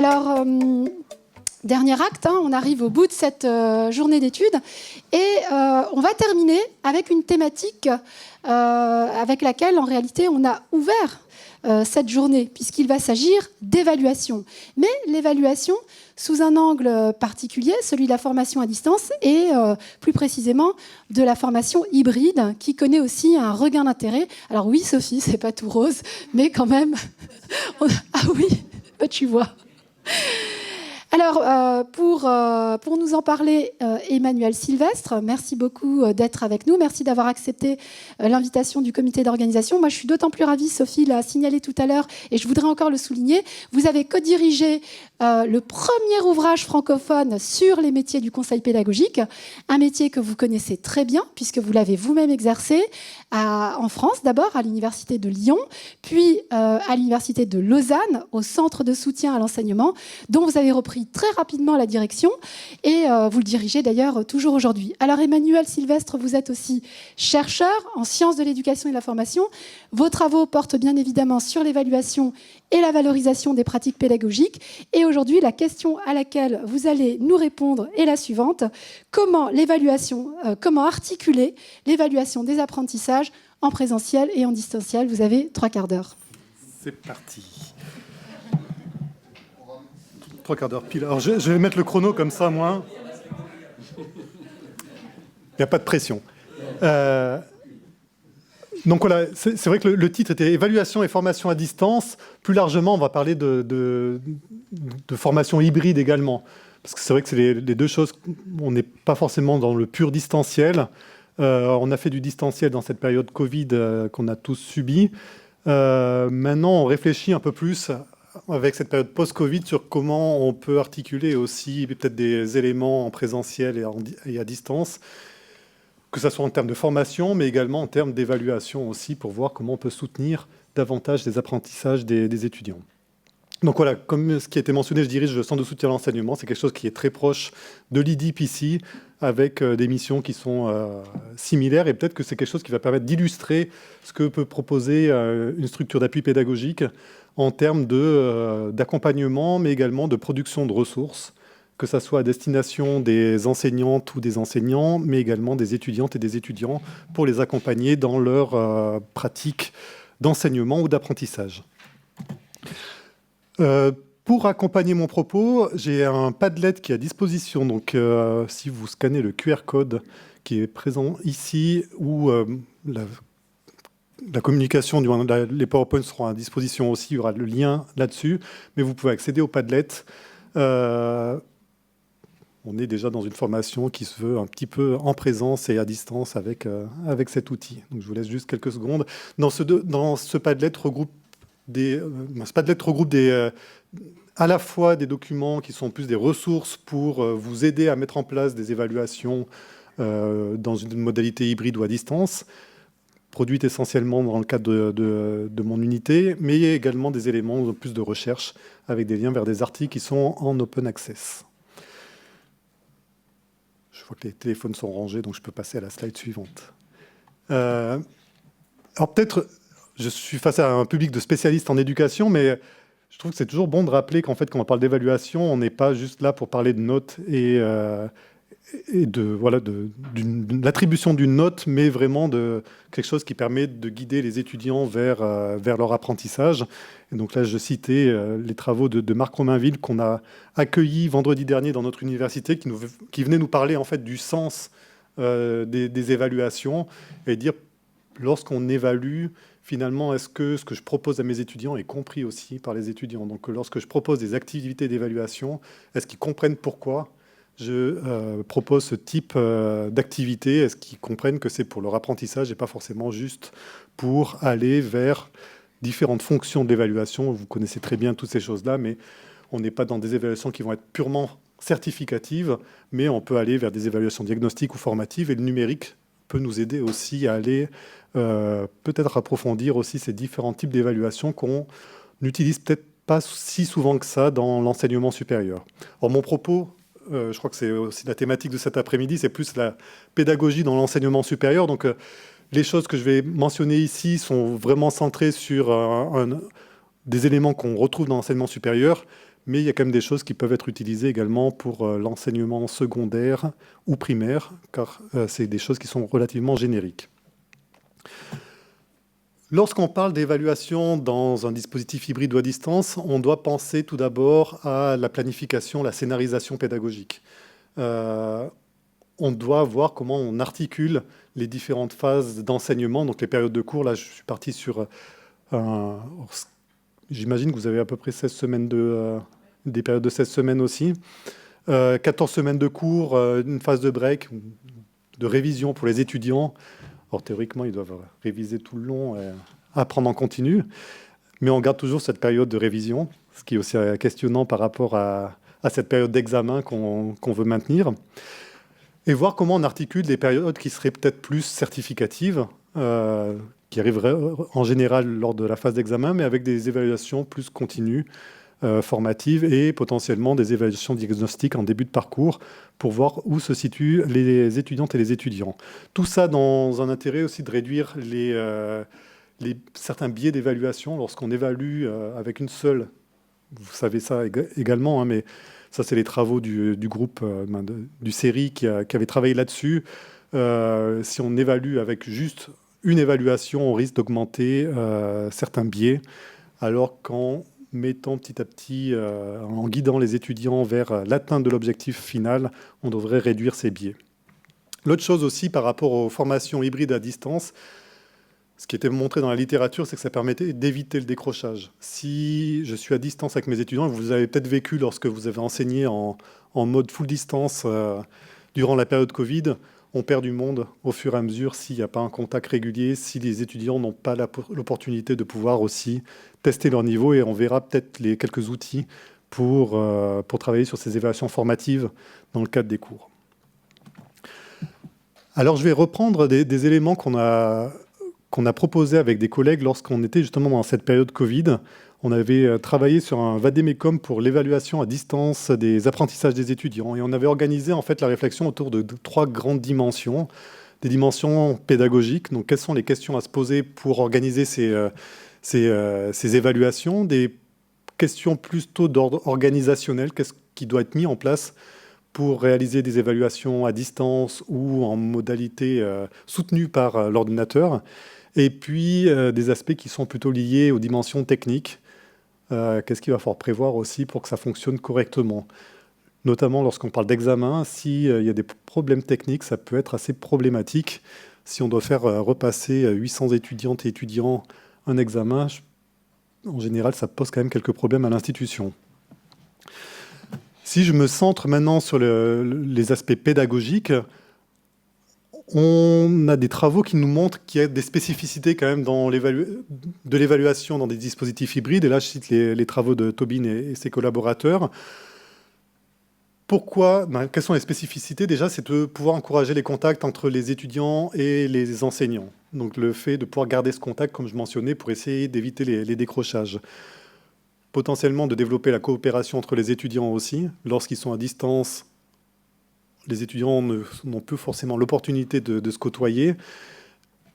Alors, dernier acte, on arrive au bout de cette journée d'études et on va terminer avec une thématique avec laquelle, en réalité, on a ouvert cette journée, puisqu'il va s'agir d'évaluation. Mais l'évaluation sous un angle particulier, celui de la formation à distance et plus précisément de la formation hybride, qui connaît aussi un regain d'intérêt. Alors oui, Sophie, c'est pas tout rose, mais quand même... Ah oui, tu vois. Alors, pour nous en parler, Emmanuel Sylvestre, merci beaucoup d'être avec nous. Merci d'avoir accepté l'invitation du comité d'organisation. Moi, je suis d'autant plus ravie, Sophie l'a signalé tout à l'heure, et je voudrais encore le souligner. Vous avez co-dirigé le premier ouvrage francophone sur les métiers du conseil pédagogique, un métier que vous connaissez très bien, puisque vous l'avez vous-même exercé en France, d'abord à l'Université de Lyon, puis à l'Université de Lausanne, au Centre de soutien à l'enseignement, dont vous avez repris très rapidement la direction, et vous le dirigez d'ailleurs toujours aujourd'hui. Alors Emmanuel Sylvestre, vous êtes aussi chercheur en sciences de l'éducation et de la formation. Vos travaux portent bien évidemment sur l'évaluation et la valorisation des pratiques pédagogiques. Et aujourd'hui, la question à laquelle vous allez nous répondre est la suivante. Comment articuler l'évaluation des apprentissages en présentiel et en distanciel? Vous avez 3 quarts d'heure. C'est parti. 3 quarts d'heure pile. Alors, je vais mettre le chrono comme ça, moi. Il n'y a pas de pression. Donc voilà, c'est vrai que le titre était « Évaluation et formation à distance ». Plus largement, on va parler de formation hybride également. Parce que c'est vrai que c'est les deux choses. On n'est pas forcément dans le pur distanciel. On a fait du distanciel dans cette période Covid qu'on a tous subi. Maintenant, on réfléchit un peu plus avec cette période post-Covid sur comment on peut articuler aussi peut-être des éléments en présentiel et à distance, que ce soit en termes de formation, mais également en termes d'évaluation aussi, pour voir comment on peut soutenir davantage les apprentissages des étudiants. Donc voilà, comme ce qui a été mentionné, je dirige le centre de soutien à l'enseignement. C'est quelque chose qui est très proche de l'IDIP ici, avec des missions qui sont similaires. Et peut-être que c'est quelque chose qui va permettre d'illustrer ce que peut proposer une structure d'appui pédagogique en termes d'accompagnement, mais également de production de ressources, que ce soit à destination des enseignantes ou des enseignants, mais également des étudiantes et des étudiants, pour les accompagner dans leur pratique d'enseignement ou d'apprentissage. Pour accompagner mon propos, j'ai un Padlet qui est à disposition. Donc, si vous scannez le QR code qui est présent ici, ou la communication, les PowerPoints seront à disposition aussi, il y aura le lien là-dessus, mais vous pouvez accéder au Padlet. On est déjà dans une formation qui se veut un petit peu en présence et à distance avec cet outil. Donc, je vous laisse juste quelques secondes. Dans ce Padlet regroupe à la fois des documents qui sont plus des ressources pour vous aider à mettre en place des évaluations dans une modalité hybride ou à distance, produites essentiellement dans le cadre de mon unité, mais il y a également des éléments plus de recherche avec des liens vers des articles qui sont en open access. Je vois que les téléphones sont rangés, donc je peux passer à la slide suivante. Alors peut-être, je suis face à un public de spécialistes en éducation, mais je trouve que c'est toujours bon de rappeler qu'en fait, quand on parle d'évaluation, on n'est pas juste là pour parler de notes et de l'attribution d'une note, mais vraiment de quelque chose qui permet de guider les étudiants vers leur apprentissage. Et donc là, je citais les travaux de Marc Romainville qu'on a accueillis vendredi dernier dans notre université, qui venait nous parler en fait du sens des évaluations et dire, lorsqu'on évalue, finalement, est-ce que ce que je propose à mes étudiants est compris aussi par les étudiants? Donc lorsque je propose des activités d'évaluation, est-ce qu'ils comprennent pourquoi je propose ce type d'activité? Est-ce qu'ils comprennent que c'est pour leur apprentissage et pas forcément juste pour aller vers différentes fonctions de l'évaluation? Vous connaissez très bien toutes ces choses-là, mais on n'est pas dans des évaluations qui vont être purement certificatives, mais on peut aller vers des évaluations diagnostiques ou formatives, et le numérique peut nous aider aussi à aller peut-être approfondir aussi ces différents types d'évaluations qu'on n'utilise peut-être pas si souvent que ça dans l'enseignement supérieur. Alors mon propos, je crois que c'est aussi la thématique de cet après-midi, c'est plus la pédagogie dans l'enseignement supérieur. Donc les choses que je vais mentionner ici sont vraiment centrées sur des éléments qu'on retrouve dans l'enseignement supérieur, mais il y a quand même des choses qui peuvent être utilisées également pour l'enseignement secondaire ou primaire, car c'est des choses qui sont relativement génériques. Lorsqu'on parle d'évaluation dans un dispositif hybride ou à distance, on doit penser tout d'abord à la planification, la scénarisation pédagogique. On doit voir comment on articule les différentes phases d'enseignement, donc les périodes de cours. Là, je suis parti sur j'imagine que vous avez à peu près 16 semaines des périodes de 16 semaines aussi. 14 semaines de cours, une phase de break, de révision pour les étudiants. Alors théoriquement, ils doivent réviser tout le long et apprendre en continu. Mais on garde toujours cette période de révision, ce qui est aussi questionnant par rapport à cette période d'examen qu'on veut maintenir. Et voir comment on articule des périodes qui seraient peut-être plus certificatives, qui arriveraient en général lors de la phase d'examen, mais avec des évaluations plus continues, formatives et potentiellement des évaluations diagnostiques en début de parcours pour voir où se situent les étudiantes et les étudiants. Tout ça dans un intérêt aussi de réduire certains biais d'évaluation lorsqu'on évalue avec une seule. Vous savez ça également, hein, mais ça, c'est les travaux du groupe du CERI qui avait travaillé là-dessus. Si on évalue avec juste une évaluation, on risque d'augmenter certains biais, alors qu'en mettant petit à petit, en guidant les étudiants vers l'atteinte de l'objectif final, on devrait réduire ces biais. L'autre chose aussi par rapport aux formations hybrides à distance, ce qui était montré dans la littérature, c'est que ça permettait d'éviter le décrochage. Si je suis à distance avec mes étudiants, vous avez peut-être vécu lorsque vous avez enseigné en mode full distance durant la période Covid, on perd du monde au fur et à mesure s'il n'y a pas un contact régulier, si les étudiants n'ont pas l'opportunité de pouvoir aussi tester leur niveau, et on verra peut-être les quelques outils pour travailler sur ces évaluations formatives dans le cadre des cours. Alors je vais reprendre des éléments qu'on a proposés avec des collègues lorsqu'on était justement dans cette période Covid. On avait travaillé sur un vadémécum pour l'évaluation à distance des apprentissages des étudiants. Et on avait organisé en fait la réflexion autour de 3 grandes dimensions. Des dimensions pédagogiques, donc quelles sont les questions à se poser pour organiser ces évaluations. Des questions plutôt d'ordre organisationnel, qu'est-ce qui doit être mis en place pour réaliser des évaluations à distance ou en modalité soutenue par l'ordinateur. Et puis des aspects qui sont plutôt liés aux dimensions techniques. Qu'est-ce qu'il va falloir prévoir aussi pour que ça fonctionne correctement? Notamment lorsqu'on parle d'examen, s'il y a des problèmes techniques, ça peut être assez problématique. Si on doit faire repasser 800 étudiantes et étudiants un examen, en général, ça pose quand même quelques problèmes à l'institution. Si je me centre maintenant sur les aspects pédagogiques, on a des travaux qui nous montrent qu'il y a des spécificités quand même de l'évaluation dans des dispositifs hybrides. Et là, je cite les travaux de Tobin et ses collaborateurs. Pourquoi? Quelles sont les spécificités? Déjà, c'est de pouvoir encourager les contacts entre les étudiants et les enseignants. Donc le fait de pouvoir garder ce contact, comme je mentionnais, pour essayer d'éviter les décrochages. Potentiellement de développer la coopération entre les étudiants aussi. Lorsqu'ils sont à distance, les étudiants n'ont plus forcément l'opportunité de se côtoyer.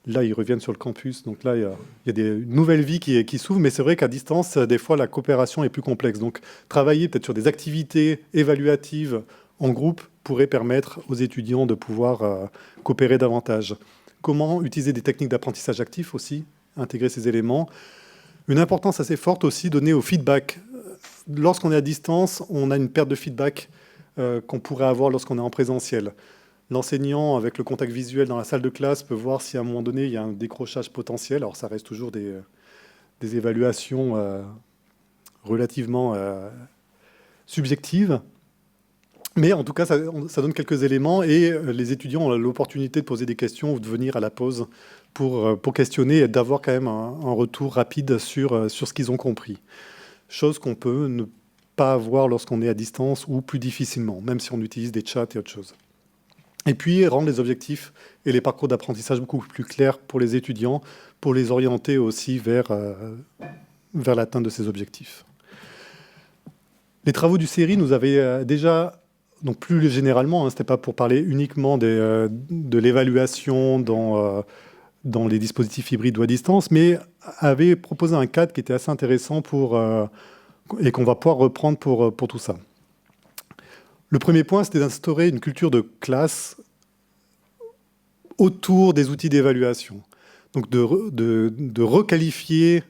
Là, ils reviennent sur le campus. Donc là, il y a une nouvelle vie qui s'ouvre. Mais c'est vrai qu'à distance, des fois, la coopération est plus complexe. Donc, travailler peut-être sur des activités évaluatives en groupe pourrait permettre aux étudiants de pouvoir coopérer davantage. Comment utiliser des techniques d'apprentissage actif aussi, intégrer ces éléments. Une importance assez forte aussi donnée au feedback. Lorsqu'on est à distance, on a une perte de feedback qu'on pourrait avoir lorsqu'on est en présentiel. L'enseignant, avec le contact visuel dans la salle de classe, peut voir si à un moment donné, il y a un décrochage potentiel. Alors, ça reste toujours des évaluations relativement subjectives. Mais en tout cas, ça donne quelques éléments et les étudiants ont l'opportunité de poser des questions ou de venir à la pause pour questionner et d'avoir quand même un retour rapide sur ce qu'ils ont compris. Chose qu'on peut ne pas avoir lorsqu'on est à distance ou plus difficilement, même si on utilise des chats et autre chose. Et puis, rendre les objectifs et les parcours d'apprentissage beaucoup plus clairs pour les étudiants, pour les orienter aussi vers l'atteinte de ces objectifs. Les travaux du CERI nous avaient déjà, donc plus généralement, ce n'était pas pour parler uniquement de l'évaluation dans les dispositifs hybrides ou à distance, mais avaient proposé un cadre qui était assez intéressant pour et qu'on va pouvoir reprendre pour tout ça. Le premier point, c'était d'instaurer une culture de classe autour des outils d'évaluation. Donc de requalifier,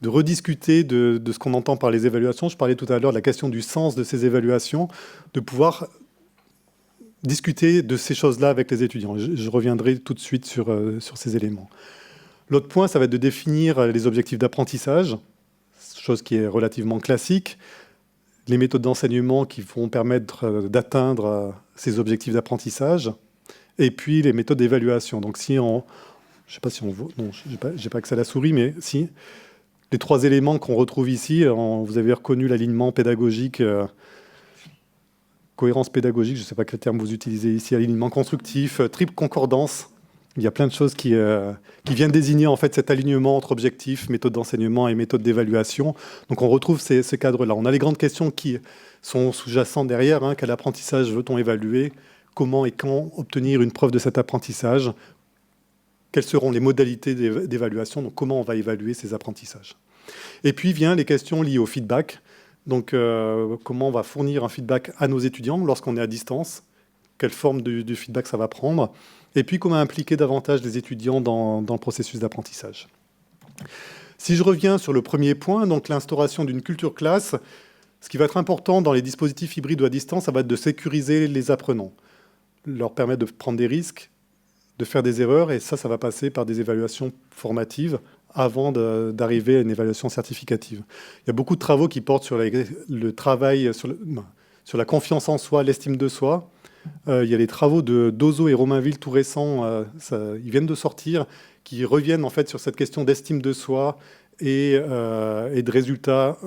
de rediscuter de ce qu'on entend par les évaluations. Je parlais tout à l'heure de la question du sens de ces évaluations, de pouvoir discuter de ces choses-là avec les étudiants. Je reviendrai tout de suite sur ces éléments. L'autre point, ça va être de définir les objectifs d'apprentissage, chose qui est relativement classique, les méthodes d'enseignement qui vont permettre d'atteindre ces objectifs d'apprentissage, et puis les méthodes d'évaluation. Donc si on... Je ne sais pas si on voit... Non, je n'ai pas accès à la souris, mais si... Les trois éléments qu'on retrouve ici, vous avez reconnu l'alignement pédagogique, cohérence pédagogique, je ne sais pas quel terme vous utilisez ici, alignement constructif, triple concordance. Il y a plein de choses qui viennent désigner en fait cet alignement entre objectifs, méthode d'enseignement et méthode d'évaluation. Donc on retrouve ces cadres-là. On a les grandes questions qui sont sous-jacentes derrière. Quel apprentissage veut-on évaluer? Comment et quand obtenir une preuve de cet apprentissage? Quelles seront les modalités d'évaluation? Donc comment on va évaluer ces apprentissages? Et puis viennent les questions liées au feedback. Donc comment on va fournir un feedback à nos étudiants lorsqu'on est à distance? Quelle forme de feedback ça va prendre? Et puis, comment impliquer davantage les étudiants dans le processus d'apprentissage. Si je reviens sur le premier point, donc l'instauration d'une culture classe, ce qui va être important dans les dispositifs hybrides ou à distance, ça va être de sécuriser les apprenants, leur permettre de prendre des risques, de faire des erreurs, et ça va passer par des évaluations formatives avant d'arriver à une évaluation certificative. Il y a beaucoup de travaux qui portent sur le travail, sur la confiance en soi, l'estime de soi. Il y a les travaux de Dozo et Romainville tout récents, ils viennent de sortir, qui reviennent en fait sur cette question d'estime de soi et de résultats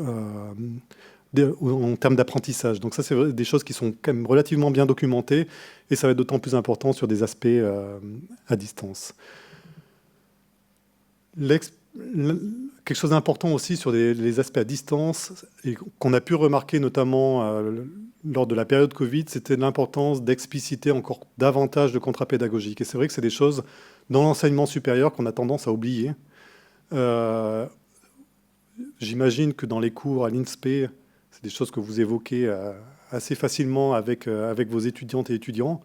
en termes d'apprentissage. Donc ça, c'est des choses qui sont quand même relativement bien documentées et ça va être d'autant plus important sur des aspects à distance. Quelque chose d'important aussi sur les aspects à distance et qu'on a pu remarquer notamment lors de la période Covid, c'était l'importance d'expliciter encore davantage de contrats pédagogiques. Et c'est vrai que c'est des choses dans l'enseignement supérieur qu'on a tendance à oublier. J'imagine que dans les cours à l'INSPE, c'est des choses que vous évoquez assez facilement avec vos étudiantes et étudiants.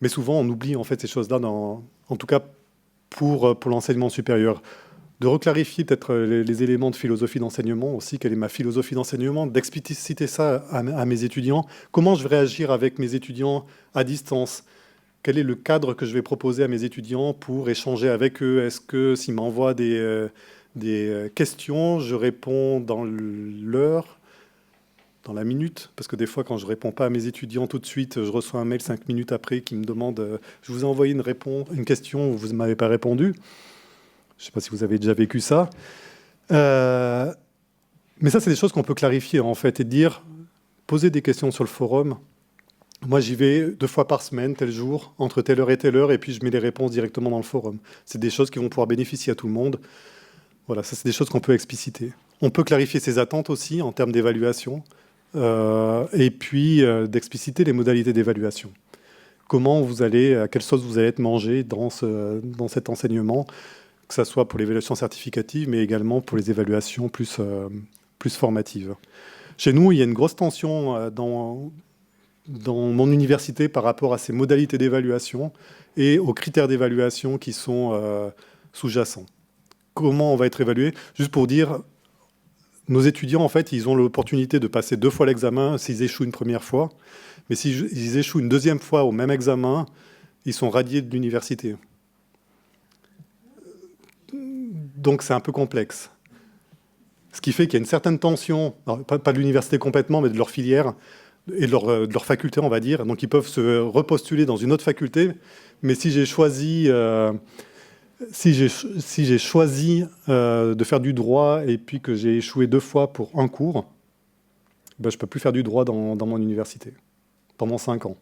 Mais souvent, on oublie en fait ces choses-là, en tout cas pour l'enseignement supérieur. De reclarifier peut-être les éléments de philosophie d'enseignement aussi, quelle est ma philosophie d'enseignement, d'expliciter ça à mes étudiants, comment je vais réagir avec mes étudiants à distance, quel est le cadre que je vais proposer à mes étudiants pour échanger avec eux, est-ce que s'ils m'envoient des questions, je réponds dans l'heure, dans la minute, parce que des fois quand je ne réponds pas à mes étudiants tout de suite, je reçois un mail 5 minutes après qui me demande « je vous ai envoyé une question, vous ne m'avez pas répondu ». Je ne sais pas si vous avez déjà vécu ça. Mais ça, c'est des choses qu'on peut clarifier, en fait, et dire, poser des questions sur le forum. Moi, j'y vais 2 fois par semaine, tel jour, entre telle heure, et puis je mets les réponses directement dans le forum. C'est des choses qui vont pouvoir bénéficier à tout le monde. Voilà, ça, c'est des choses qu'on peut expliciter. On peut clarifier ses attentes aussi, en termes d'évaluation, et puis d'expliciter les modalités d'évaluation. Comment à quelle sauce vous allez être mangé dans cet enseignement, que ce soit pour l'évaluation certificative, mais également pour les évaluations plus formatives. Chez nous, il y a une grosse tension dans mon université par rapport à ces modalités d'évaluation et aux critères d'évaluation qui sont sous-jacents. Comment on va être évalué? Juste pour dire, nos étudiants, en fait, ils ont l'opportunité de passer 2 fois l'examen s'ils échouent une première fois, mais s'ils échouent une 2e fois au même examen, ils sont radiés de l'université. Donc c'est un peu complexe. Ce qui fait qu'il y a une certaine tension, pas de l'université complètement, mais de leur filière et de leur faculté, on va dire. Donc ils peuvent se repostuler dans une autre faculté, mais si j'ai choisi, de faire du droit et puis que j'ai échoué 2 fois pour un cours, ben, je ne peux plus faire du droit dans mon université pendant 5 ans.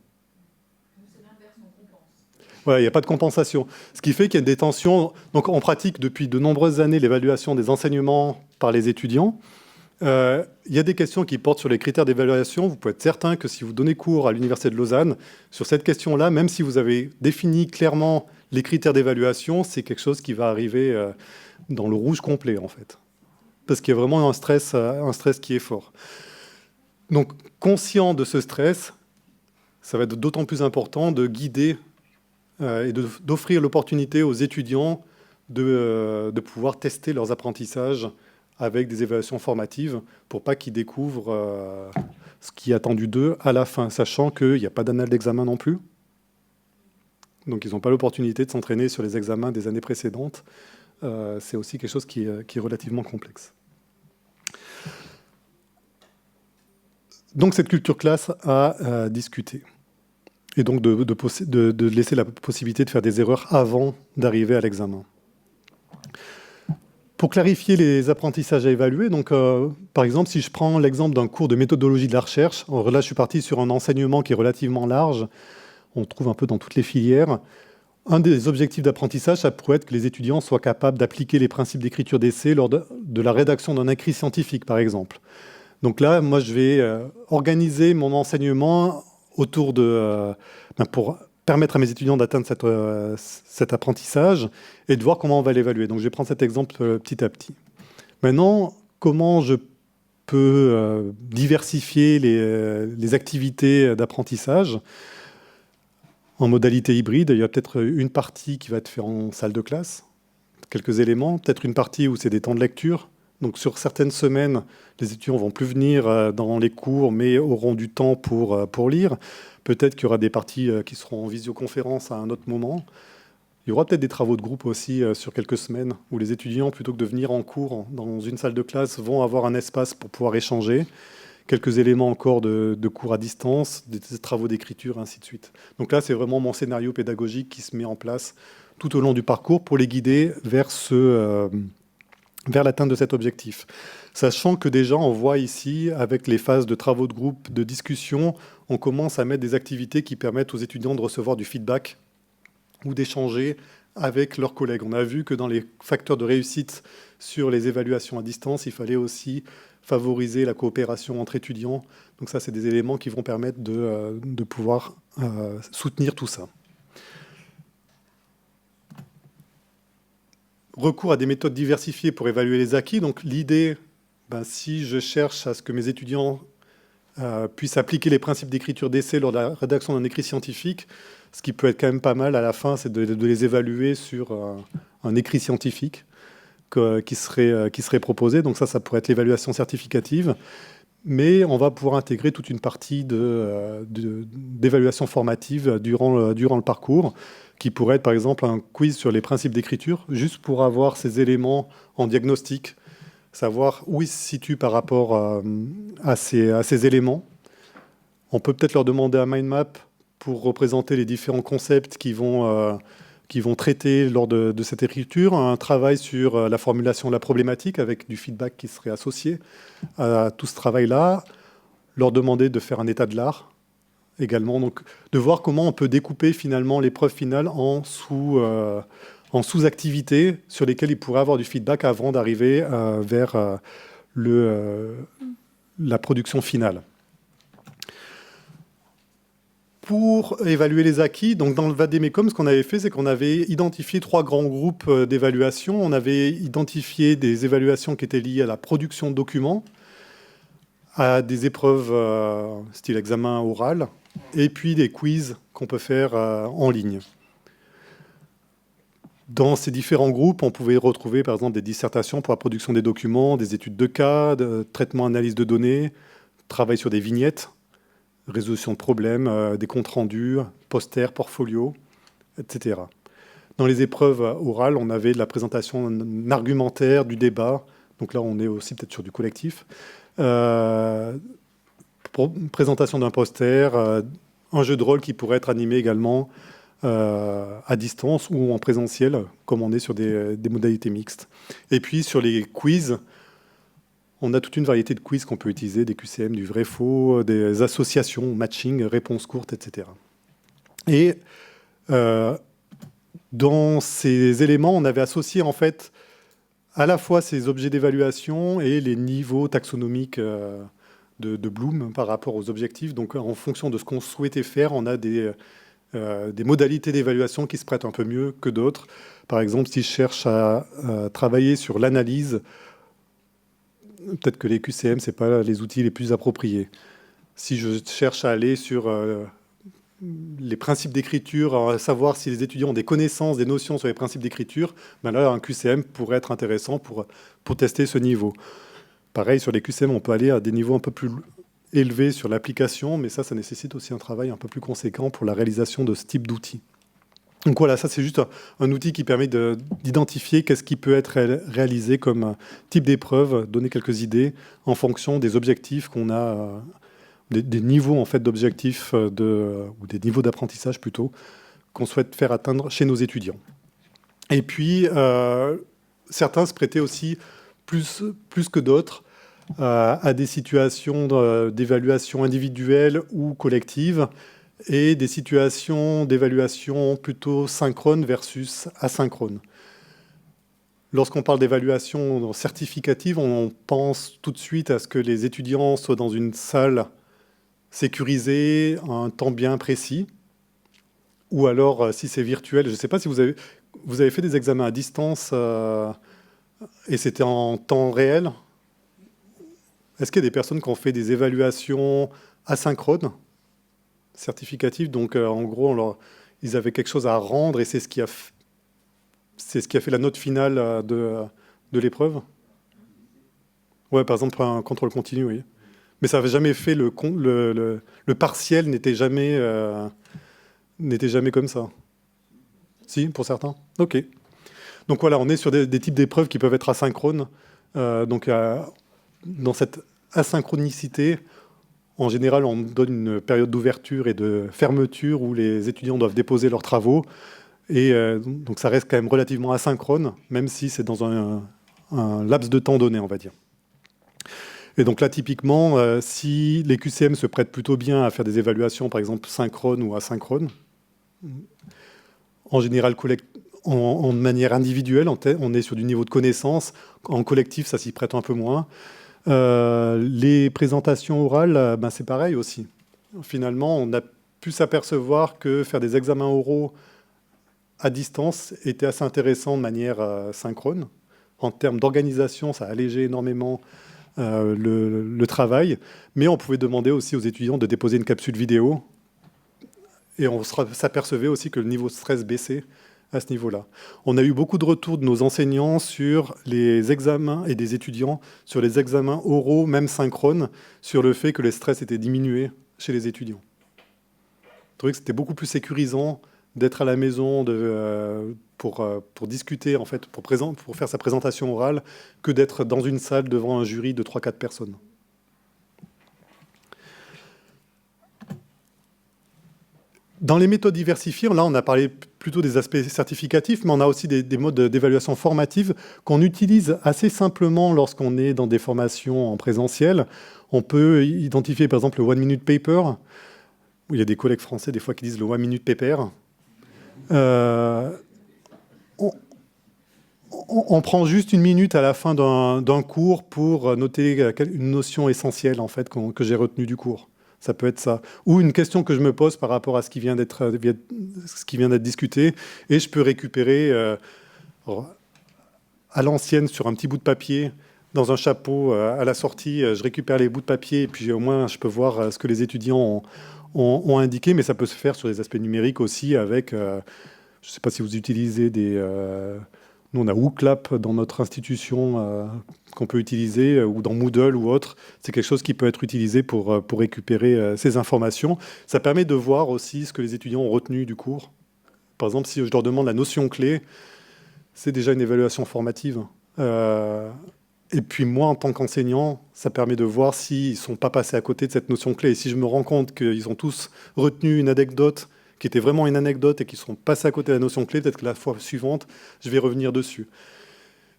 Ouais, il n'y a pas de compensation. Ce qui fait qu'il y a des tensions. Donc, on pratique depuis de nombreuses années l'évaluation des enseignements par les étudiants. Il y a des questions qui portent sur les critères d'évaluation. Vous pouvez être certain que si vous donnez cours à l'Université de Lausanne, sur cette question-là, même si vous avez défini clairement les critères d'évaluation, c'est quelque chose qui va arriver dans le rouge complet, en fait. parce qu'il y a vraiment un stress qui est fort. Donc, conscient de ce stress, ça va être d'autant plus important de guider et d'offrir l'opportunité aux étudiants de pouvoir tester leurs apprentissages avec des évaluations formatives pour pas qu'ils découvrent ce qui est attendu d'eux à la fin, sachant qu'il n'y a pas d'annales d'examen non plus. Donc, ils n'ont pas l'opportunité de s'entraîner sur les examens des années précédentes. C'est aussi quelque chose qui est relativement complexe. Donc, cette culture classe a discuté. Et donc, de laisser la possibilité de faire des erreurs avant d'arriver à l'examen. Pour clarifier les apprentissages à évaluer, donc, par exemple, si je prends l'exemple d'un cours de méthodologie de la recherche, là, je suis parti sur un enseignement qui est relativement large, on trouve un peu dans toutes les filières. Un des objectifs d'apprentissage, ça pourrait être que les étudiants soient capables d'appliquer les principes d'écriture d'essai lors de la rédaction d'un écrit scientifique, par exemple. Donc là, moi, je vais organiser mon enseignement autour pour permettre à mes étudiants d'atteindre cet apprentissage et de voir comment on va l'évaluer. Donc, je vais prendre cet exemple petit à petit. Maintenant, comment je peux diversifier les activités d'apprentissage en modalité hybride? Il y a peut-être une partie qui va être faite en salle de classe, quelques éléments, peut-être une partie où c'est des temps de lecture. Donc, sur certaines semaines, les étudiants ne vont plus venir dans les cours, mais auront du temps pour lire. Peut-être qu'il y aura des parties qui seront en visioconférence à un autre moment. Il y aura peut-être des travaux de groupe aussi sur quelques semaines, où les étudiants, plutôt que de venir en cours dans une salle de classe, vont avoir un espace pour pouvoir échanger. Quelques éléments encore de cours à distance, des travaux d'écriture, ainsi de suite. Donc là, c'est vraiment mon scénario pédagogique qui se met en place tout au long du parcours pour les guider vers l'atteinte de cet objectif. Sachant que déjà, on voit ici, avec les phases de travaux de groupe, de discussion, on commence à mettre des activités qui permettent aux étudiants de recevoir du feedback ou d'échanger avec leurs collègues. On a vu que dans les facteurs de réussite sur les évaluations à distance, il fallait aussi favoriser la coopération entre étudiants. Donc ça, c'est des éléments qui vont permettre de pouvoir soutenir tout ça. Recours à des méthodes diversifiées pour évaluer les acquis. Donc l'idée, si je cherche à ce que mes étudiants puissent appliquer les principes d'écriture d'essai lors de la rédaction d'un écrit scientifique, ce qui peut être quand même pas mal à la fin, c'est de les évaluer sur un écrit scientifique qui serait proposé. Donc ça pourrait être l'évaluation certificative. Mais on va pouvoir intégrer toute une partie d'évaluation formative durant le parcours, qui pourrait être par exemple un quiz sur les principes d'écriture, juste pour avoir ces éléments en diagnostic, savoir où ils se situent par rapport à ces éléments. On peut peut-être leur demander un mind map pour représenter les différents concepts qui vont traiter lors de cette écriture, un travail sur la formulation de la problématique avec du feedback qui serait associé à tout ce travail-là, leur demander de faire un état de l'art également, donc de voir comment on peut découper finalement l'épreuve finale en sous-activités sur lesquelles ils pourraient avoir du feedback avant d'arriver vers la production finale. Pour évaluer les acquis, donc dans le Vademecum, ce qu'on avait fait, c'est qu'on avait identifié 3 grands groupes d'évaluation. On avait identifié des évaluations qui étaient liées à la production de documents, à des épreuves style examen oral, et puis des quiz qu'on peut faire en ligne. Dans ces différents groupes, on pouvait retrouver par exemple des dissertations pour la production des documents, des études de cas, de traitement, analyse de données, travail sur des vignettes, résolution de problèmes, des comptes rendus, posters, portfolios, etc. Dans les épreuves orales, on avait de la présentation argumentaire, du débat. Donc là, on est aussi peut-être sur du collectif. Présentation d'un poster, un jeu de rôle qui pourrait être animé également à distance ou en présentiel, comme on est sur des modalités mixtes. Et puis, sur les quiz, on a toute une variété de quiz qu'on peut utiliser, des QCM, du vrai-faux, des associations, matching, réponses courtes, etc. Et dans ces éléments, on avait associé en fait à la fois ces objets d'évaluation et les niveaux taxonomiques de Bloom par rapport aux objectifs. Donc en fonction de ce qu'on souhaitait faire, on a des modalités d'évaluation qui se prêtent un peu mieux que d'autres. Par exemple, si je cherche à travailler sur l'analyse, peut-être que les QCM, ce n'est pas les outils les plus appropriés. Si je cherche à aller sur les principes d'écriture, à savoir si les étudiants ont des connaissances, des notions sur les principes d'écriture, ben là, un QCM pourrait être intéressant pour tester ce niveau. Pareil, sur les QCM, on peut aller à des niveaux un peu plus élevés sur l'application, mais ça nécessite aussi un travail un peu plus conséquent pour la réalisation de ce type d'outils. Donc voilà, ça c'est juste un outil qui permet d'identifier qu'est-ce qui peut être réalisé comme type d'épreuve, donner quelques idées en fonction des objectifs qu'on a, des niveaux en fait d'objectifs ou des niveaux d'apprentissage plutôt qu'on souhaite faire atteindre chez nos étudiants. Et puis certains se prêtaient aussi plus que d'autres à des situations d'évaluation individuelle ou collective et des situations d'évaluation plutôt synchrone versus asynchrone. Lorsqu'on parle d'évaluation certificative, on pense tout de suite à ce que les étudiants soient dans une salle sécurisée, à un temps bien précis, ou alors si c'est virtuel. Je ne sais pas si vous avez fait des examens à distance et c'était en temps réel. Est-ce qu'il y a des personnes qui ont fait des évaluations asynchrones, certificatives? Donc, en gros, ils avaient quelque chose à rendre et c'est ce qui a fait la note finale de l'épreuve. Ouais, par exemple, un contrôle continu, oui. Mais ça n'avait jamais fait le partiel n'était jamais comme ça. Si, pour certains. OK. Donc voilà, on est sur des types d'épreuves qui peuvent être asynchrones. Donc, dans cette asynchronicité, en général, on donne une période d'ouverture et de fermeture où les étudiants doivent déposer leurs travaux. Et donc, ça reste quand même relativement asynchrone, même si c'est dans un laps de temps donné, on va dire. Et donc là, typiquement, si les QCM se prêtent plutôt bien à faire des évaluations, par exemple, synchrones ou asynchrones, en général, en manière individuelle, on est sur du niveau de connaissance. En collectif, ça s'y prête un peu moins. Les présentations orales, c'est pareil aussi. Finalement, on a pu s'apercevoir que faire des examens oraux à distance était assez intéressant de manière synchrone. En termes d'organisation, ça allégeait énormément le travail, mais on pouvait demander aussi aux étudiants de déposer une capsule vidéo et on s'apercevait aussi que le niveau de stress baissait à ce niveau-là. On a eu beaucoup de retours de nos enseignants sur les examens et des étudiants sur les examens oraux, même synchrones, sur le fait que le stress était diminué chez les étudiants. Je trouvais que c'était beaucoup plus sécurisant d'être à la maison pour discuter, en fait, pour faire sa présentation orale, que d'être dans une salle devant un jury de 3-4 personnes. Dans les méthodes diversifiées, là, on a parlé plutôt des aspects certificatifs, mais on a aussi des modes d'évaluation formative qu'on utilise assez simplement lorsqu'on est dans des formations en présentiel. On peut identifier, par exemple, le One Minute Paper, où il y a des collègues français, des fois, qui disent le One Minute Paper. On prend juste une minute à la fin d'un cours pour noter une notion essentielle, en fait, que j'ai retenue du cours. Ça peut être ça. Ou une question que je me pose par rapport à ce qui vient d'être discuté, et je peux récupérer à l'ancienne sur un petit bout de papier, dans un chapeau, à la sortie, je récupère les bouts de papier, et puis au moins je peux voir ce que les étudiants ont indiqué, mais ça peut se faire sur des aspects numériques aussi, avec, je ne sais pas si vous utilisez nous, on a WooClap dans notre institution qu'on peut utiliser, ou dans Moodle ou autre. C'est quelque chose qui peut être utilisé pour récupérer ces informations. Ça permet de voir aussi ce que les étudiants ont retenu du cours. Par exemple, si je leur demande la notion clé, c'est déjà une évaluation formative. Et puis moi, en tant qu'enseignant, ça permet de voir s'ils ne sont pas passés à côté de cette notion clé. Et si je me rends compte qu'ils ont tous retenu une anecdote qui était vraiment une anecdote et qui sont passés à côté de la notion clé, peut-être que la fois suivante, je vais revenir dessus.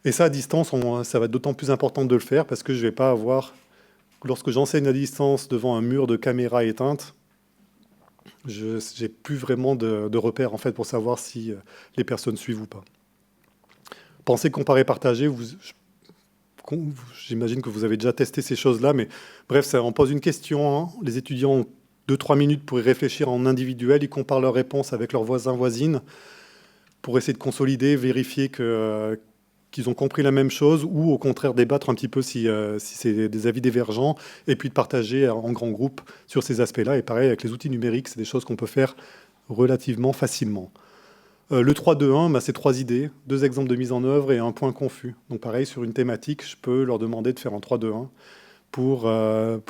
Et ça, à distance, ça va être d'autant plus important de le faire parce que je ne vais pas avoir, lorsque j'enseigne à distance devant un mur de caméra éteinte, je n'ai plus vraiment de repères en fait, pour savoir si les personnes suivent ou pas. Pensez comparer, partager, j'imagine que vous avez déjà testé ces choses-là, mais bref, on pose une question, hein, les étudiants ont 2-3 minutes pour y réfléchir en individuel, ils comparent leurs réponses avec leurs voisins, voisines, pour essayer de consolider, vérifier qu'ils ont compris la même chose, ou au contraire débattre un petit peu si c'est des avis divergents, et puis de partager en grand groupe sur ces aspects-là. Et pareil, avec les outils numériques, c'est des choses qu'on peut faire relativement facilement. Le 3-2-1, bah, c'est 3 idées, 2 exemples de mise en œuvre et un point confus. Donc pareil, sur une thématique, je peux leur demander de faire un 3-2-1 pour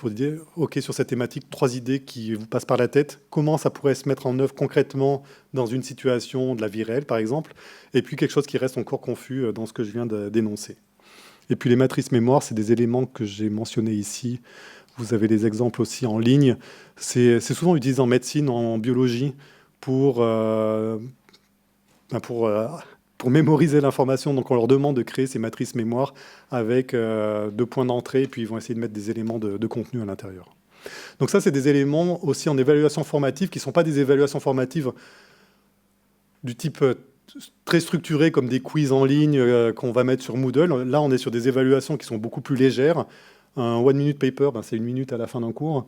dire, OK, sur cette thématique, 3 idées qui vous passent par la tête. Comment ça pourrait se mettre en œuvre concrètement dans une situation de la vie réelle, par exemple, et puis quelque chose qui reste encore confus dans ce que je viens d'énoncer. Et puis les matrices mémoire, c'est des éléments que j'ai mentionnés ici. Vous avez des exemples aussi en ligne. C'est souvent utilisé en médecine, en biologie, pour mémoriser l'information. Donc on leur demande de créer ces matrices mémoire avec 2 points d'entrée, et puis ils vont essayer de mettre des éléments de contenu à l'intérieur. Donc ça, c'est des éléments aussi en évaluation formative qui ne sont pas des évaluations formatives du type très structuré comme des quiz en ligne qu'on va mettre sur Moodle. Là, on est sur des évaluations qui sont beaucoup plus légères. Un one-minute paper, c'est 1 minute à la fin d'un cours.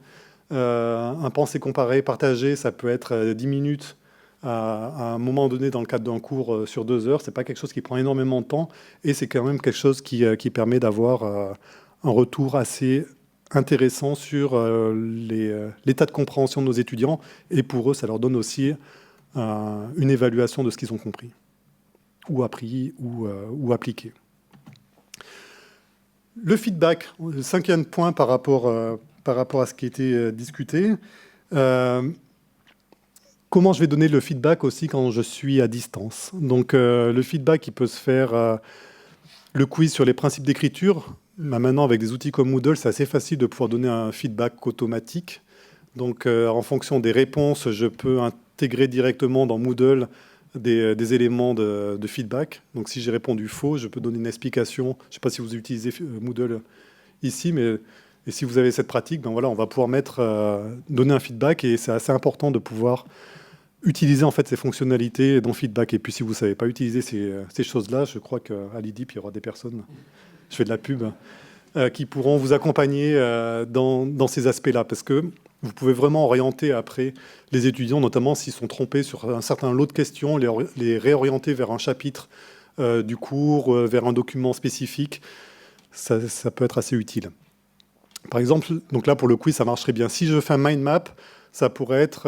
Un pensée comparé, partagé, ça peut être 10 minutes à un moment donné dans le cadre d'un cours sur 2 heures. Ce n'est pas quelque chose qui prend énormément de temps, et c'est quand même quelque chose qui permet d'avoir un retour assez intéressant sur l'état de compréhension de nos étudiants, et pour eux, ça leur donne aussi une évaluation de ce qu'ils ont compris, ou appris, ou appliqué. Le feedback, le 5e point par rapport à ce qui a été discuté. Comment je vais donner le feedback aussi quand je suis à distance. Donc le feedback, il peut se faire le quiz sur les principes d'écriture. Maintenant, avec des outils comme Moodle, c'est assez facile de pouvoir donner un feedback automatique. Donc en fonction des réponses, je peux intégrer directement dans Moodle des éléments de feedback. Donc si j'ai répondu faux, je peux donner une explication. Je ne sais pas si vous utilisez Moodle ici, mais et si vous avez cette pratique, ben voilà, on va pouvoir donner un feedback, et c'est assez important de pouvoir utiliser en fait ces fonctionnalités dans feedback. Et puis si vous ne savez pas utiliser ces choses-là, je crois qu'à l'IDIP, il y aura des personnes, je fais de la pub, qui pourront vous accompagner dans ces aspects-là, parce que vous pouvez vraiment orienter après les étudiants, notamment s'ils sont trompés sur un certain lot de questions, les réorienter vers un chapitre du cours, vers un document spécifique. Ça peut être assez utile. Par exemple, donc là pour le quiz, ça marcherait bien. Si je fais un mind map, ça pourrait être,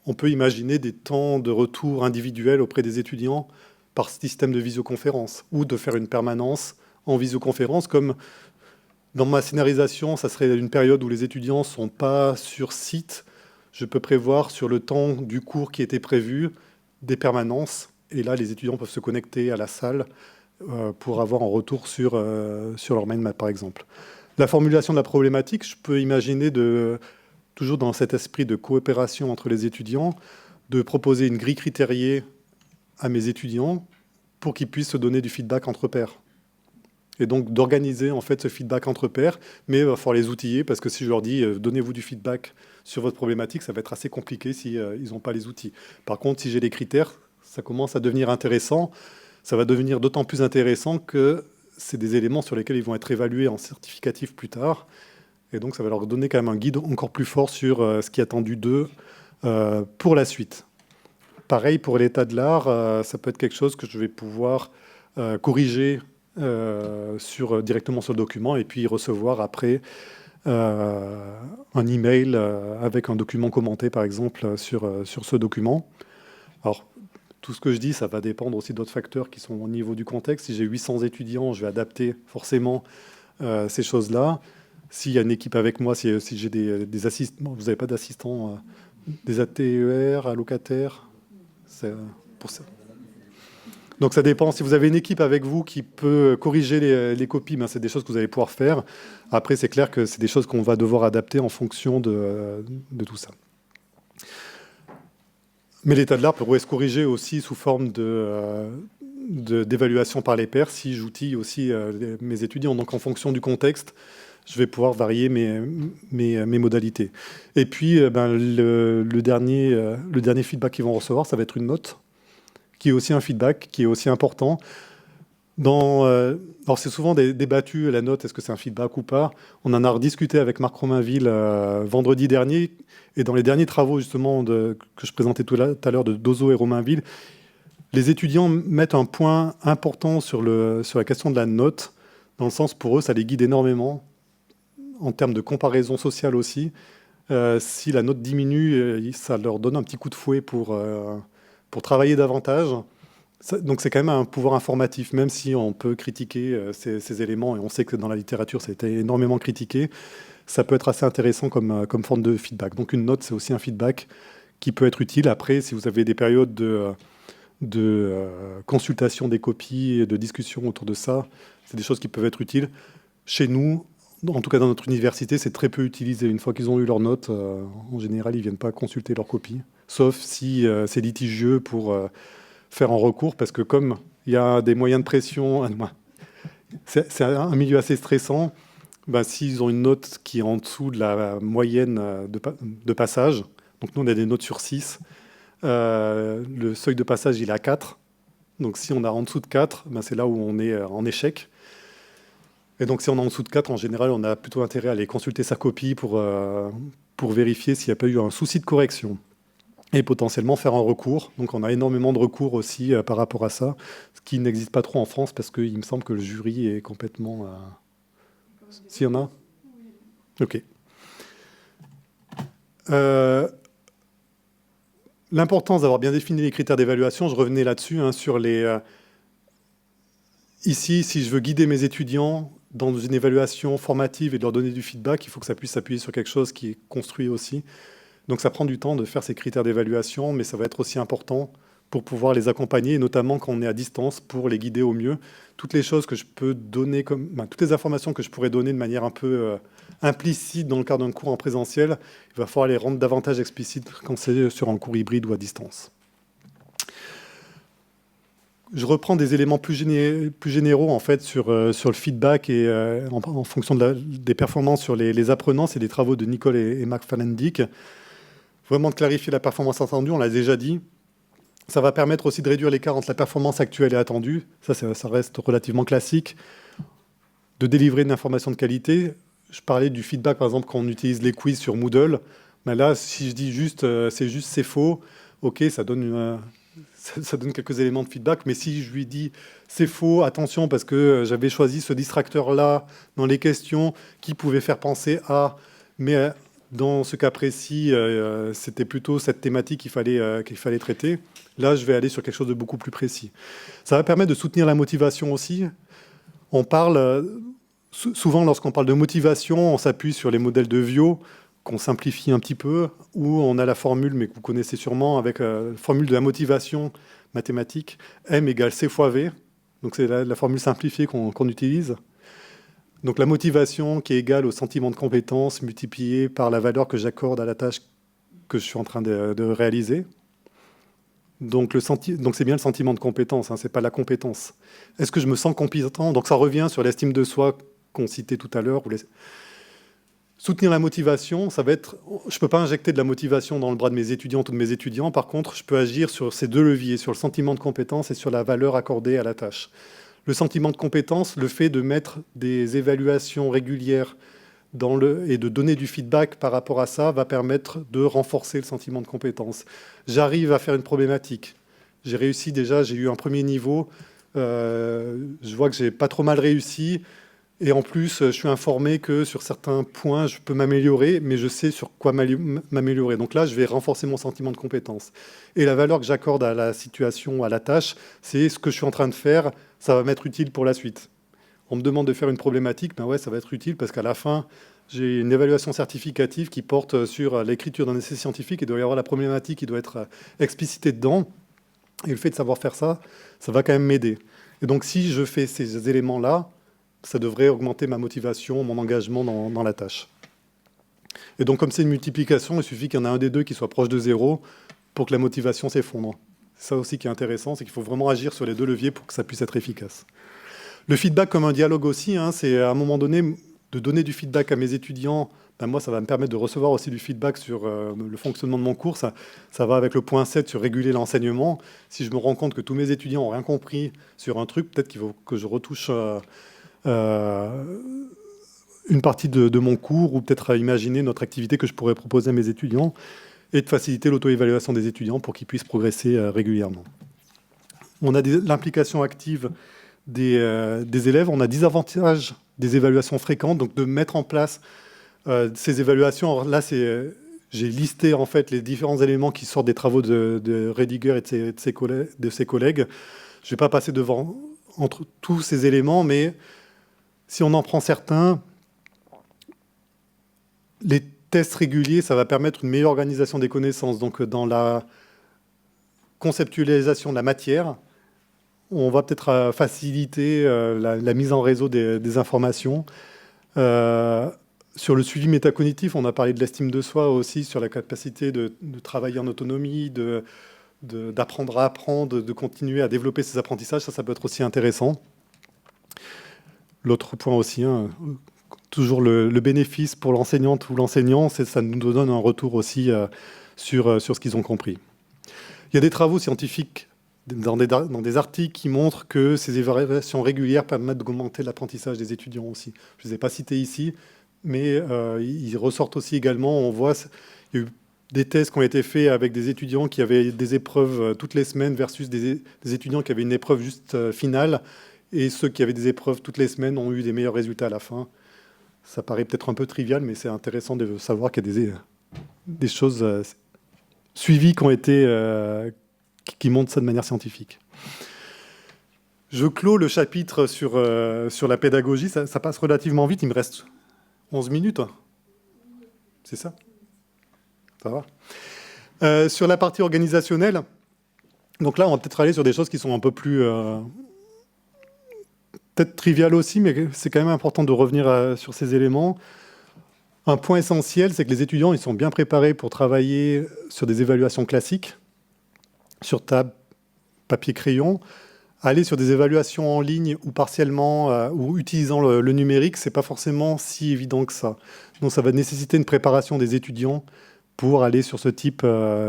on peut imaginer des temps de retour individuels auprès des étudiants par système de visioconférence, ou de faire une permanence en visioconférence, comme dans ma scénarisation, ça serait une période où les étudiants ne sont pas sur site. Je peux prévoir sur le temps du cours qui était prévu des permanences, et là les étudiants peuvent se connecter à la salle pour avoir un retour sur leur mind map, par exemple. La formulation de la problématique, je peux imaginer, toujours dans cet esprit de coopération entre les étudiants, de proposer une grille critériée à mes étudiants pour qu'ils puissent se donner du feedback entre pairs. Et donc d'organiser en fait ce feedback entre pairs, mais il va falloir les outiller, parce que si je leur dis donnez-vous du feedback sur votre problématique, ça va être assez compliqué si ils n'ont pas les outils. Par contre, si j'ai les critères, ça commence à devenir intéressant. Ça va devenir d'autant plus intéressant que c'est des éléments sur lesquels ils vont être évalués en certificatif plus tard. Et donc, ça va leur donner quand même un guide encore plus fort sur ce qui est attendu d'eux pour la suite. Pareil pour l'état de l'art, ça peut être quelque chose que je vais pouvoir corriger directement sur le document, et puis recevoir après un email avec un document commenté, par exemple, sur ce document. Alors, tout ce que je dis, ça va dépendre aussi d'autres facteurs qui sont au niveau du contexte. Si j'ai 800 étudiants, je vais adapter forcément ces choses-là. S'il y a une équipe avec moi, si j'ai des assistants, vous n'avez pas d'assistants, des ATER, allocataires, c'est pour ça. Donc ça dépend. Si vous avez une équipe avec vous qui peut corriger les copies, c'est des choses que vous allez pouvoir faire. Après, c'est clair que c'est des choses qu'on va devoir adapter en fonction de tout ça. Mais l'état de l'art pourrait se corriger aussi sous forme d'évaluation par les pairs si j'outille aussi mes étudiants. Donc en fonction du contexte, je vais pouvoir varier mes modalités. Et puis le dernier feedback qu'ils vont recevoir, ça va être une note, qui est aussi un feedback, qui est aussi important. Alors c'est souvent débattu, la note, est-ce que c'est un feedback ou pas? On en a rediscuté avec Marc Romainville vendredi dernier, et dans les derniers travaux justement que je présentais tout à l'heure de Dozo et Romainville, Les étudiants mettent un point important sur la question de la note, dans le sens, pour eux, ça les guide énormément, en termes de comparaison sociale aussi. Si la note diminue, ça leur donne un petit coup de fouet pour travailler davantage. Donc c'est quand même un pouvoir informatif, même si on peut critiquer ces éléments, et on sait que dans la littérature, ça a été énormément critiqué, ça peut être assez intéressant comme forme de feedback. Donc une note, c'est aussi un feedback qui peut être utile. Après, si vous avez des périodes de consultation des copies et de discussion autour de ça, c'est des choses qui peuvent être utiles. Chez nous, en tout cas dans notre université, c'est très peu utilisé. Une fois qu'ils ont eu leurs notes, en général, ils ne viennent pas consulter leurs copies, sauf si c'est litigieux pour faire un recours, parce que comme il y a des moyens de pression, c'est un milieu assez stressant, ben, s'ils ont une note qui est en dessous de la moyenne de passage, donc nous on a des notes sur 6, le seuil de passage il est à 4, donc si on a en dessous de 4, ben, c'est là où on est en échec. Et donc si on est en dessous de 4, en général on a plutôt intérêt à aller consulter sa copie pour vérifier s'il n'y a pas eu un souci de correction. Et potentiellement faire un recours. Donc on a énormément de recours aussi par rapport à ça, ce qui n'existe pas trop en France, parce qu'il me semble que le jury est complètement... S'il y en a ? Ok. L'importance d'avoir bien défini les critères d'évaluation, je revenais là-dessus, sur les... Ici, si je veux guider mes étudiants dans une évaluation formative et de leur donner du feedback, il faut que ça puisse s'appuyer sur quelque chose qui est construit aussi. Donc ça prend du temps de faire ces critères d'évaluation, mais ça va être aussi important pour pouvoir les accompagner, et notamment quand on est à distance, pour les guider au mieux. Toutes les choses que je peux donner, toutes les informations que je pourrais donner de manière un peu implicite dans le cadre d'un cours en présentiel, il va falloir les rendre davantage explicites quand c'est sur un cours hybride ou à distance. Je reprends des éléments plus généraux en fait, sur le feedback et en fonction des performances sur les apprenants. C'est des travaux de Nicole et Mark Fallendick. Vraiment de clarifier la performance attendue, on l'a déjà dit. Ça va permettre aussi de réduire l'écart entre la performance actuelle et attendue. Ça reste relativement classique. De délivrer une information de qualité. Je parlais du feedback, par exemple, quand on utilise les quiz sur Moodle. Mais là, si je dis juste c'est faux, ok, ça donne quelques éléments de feedback. Mais si je lui dis c'est faux, attention, parce que j'avais choisi ce distracteur-là dans les questions qui pouvait faire penser à... Mais dans ce cas précis, c'était plutôt cette thématique qu'il fallait traiter. Là, je vais aller sur quelque chose de beaucoup plus précis. Ça va permettre de soutenir la motivation aussi. On parle, souvent lorsqu'on parle de motivation, on s'appuie sur les modèles de Vio, qu'on simplifie un petit peu, où on a la formule, mais que vous connaissez sûrement, avec la formule de la motivation mathématique, M égale C fois V. Donc c'est la formule simplifiée qu'on utilise. Donc la motivation qui est égale au sentiment de compétence multiplié par la valeur que j'accorde à la tâche que je suis en train de réaliser. Donc c'est bien le sentiment de compétence, ce n'est pas la compétence. Est-ce que je me sens compétent? Donc ça revient sur l'estime de soi qu'on citait tout à l'heure. Soutenir la motivation, ça va être... Je ne peux pas injecter de la motivation dans le bras de mes étudiantes ou de mes étudiants. Par contre, je peux agir sur ces deux leviers, sur le sentiment de compétence et sur la valeur accordée à la tâche. Le sentiment de compétence, le fait de mettre des évaluations régulières et de donner du feedback par rapport à ça va permettre de renforcer le sentiment de compétence. J'arrive à faire une problématique. J'ai réussi déjà, j'ai eu un premier niveau. Je vois que j'ai pas trop mal réussi. Et en plus, je suis informé que sur certains points, je peux m'améliorer, mais je sais sur quoi m'améliorer. Donc là, je vais renforcer mon sentiment de compétence. Et la valeur que j'accorde à la situation, à la tâche, c'est ce que je suis en train de faire, ça va m'être utile pour la suite. On me demande de faire une problématique, ben ouais, ça va être utile parce qu'à la fin, j'ai une évaluation certificative qui porte sur l'écriture d'un essai scientifique et il doit y avoir la problématique qui doit être explicitée dedans. Et le fait de savoir faire ça, ça va quand même m'aider. Et donc, si je fais ces éléments-là, ça devrait augmenter ma motivation, mon engagement dans la tâche. Et donc, comme c'est une multiplication, il suffit qu'il y en ait un des deux qui soit proche de 0 pour que la motivation s'effondre. C'est ça aussi qui est intéressant, c'est qu'il faut vraiment agir sur les deux leviers pour que ça puisse être efficace. Le feedback comme un dialogue aussi, c'est à un moment donné de donner du feedback à mes étudiants. Ben moi, ça va me permettre de recevoir aussi du feedback sur le fonctionnement de mon cours. Ça va avec le point 7 sur réguler l'enseignement. Si je me rends compte que tous mes étudiants n'ont rien compris sur un truc, peut-être qu'il faut que je retouche une partie de mon cours ou peut-être à imaginer notre activité que je pourrais proposer à mes étudiants et de faciliter l'auto-évaluation des étudiants pour qu'ils puissent progresser régulièrement. On a l'implication active des élèves. On a des avantages des évaluations fréquentes, donc de mettre en place ces évaluations. Alors là, j'ai listé en fait les différents éléments qui sortent des travaux de Rediger et de ses collègues. Je ne vais pas passer entre tous ces éléments, mais si on en prend certains, les tests réguliers, ça va permettre une meilleure organisation des connaissances. Donc dans la conceptualisation de la matière, on va peut-être faciliter la mise en réseau des informations. Sur le suivi métacognitif, on a parlé de l'estime de soi aussi, sur la capacité de travailler en autonomie, d'apprendre à apprendre, de continuer à développer ses apprentissages. Ça peut être aussi intéressant. L'autre point aussi, hein, toujours le bénéfice pour l'enseignante ou l'enseignant, ça nous donne un retour aussi sur ce qu'ils ont compris. Il y a des travaux scientifiques dans des articles qui montrent que ces évaluations régulières permettent d'augmenter l'apprentissage des étudiants aussi. Je ne les ai pas cités ici, mais ils ressortent aussi également. On voit, il y a eu des tests qui ont été faits avec des étudiants qui avaient des épreuves toutes les semaines versus des étudiants qui avaient une épreuve juste finale. Et ceux qui avaient des épreuves toutes les semaines ont eu des meilleurs résultats à la fin. Ça paraît peut-être un peu trivial, mais c'est intéressant de savoir qu'il y a des choses suivies qui ont été... qui montrent ça de manière scientifique. Je clôt le chapitre sur la pédagogie. Ça passe relativement vite. Il me reste 11 minutes. C'est ça? Ça va. Sur la partie organisationnelle, donc là, on va peut-être aller sur des choses qui sont un peu plus... peut-être triviales aussi, mais c'est quand même important de revenir sur ces éléments. Un point essentiel, c'est que les étudiants, ils sont bien préparés pour travailler sur des évaluations classiques, sur table, papier, crayon. Aller sur des évaluations en ligne ou partiellement ou utilisant le numérique, c'est pas forcément si évident que ça. Donc ça va nécessiter une préparation des étudiants pour aller sur ce type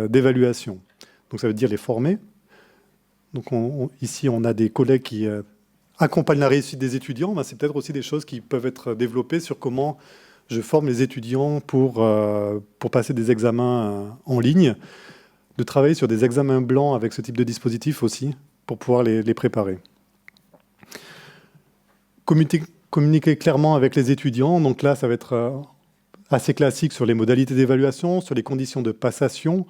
d'évaluation. Donc ça veut dire les former. Donc ici, on a des collègues qui accompagnent la réussite des étudiants. Ben, c'est peut-être aussi des choses qui peuvent être développées sur comment je forme les étudiants pour passer des examens en ligne, de travailler sur des examens blancs avec ce type de dispositif aussi, pour pouvoir les préparer. Communiquer clairement avec les étudiants. Donc là, ça va être assez classique sur les modalités d'évaluation, sur les conditions de passation,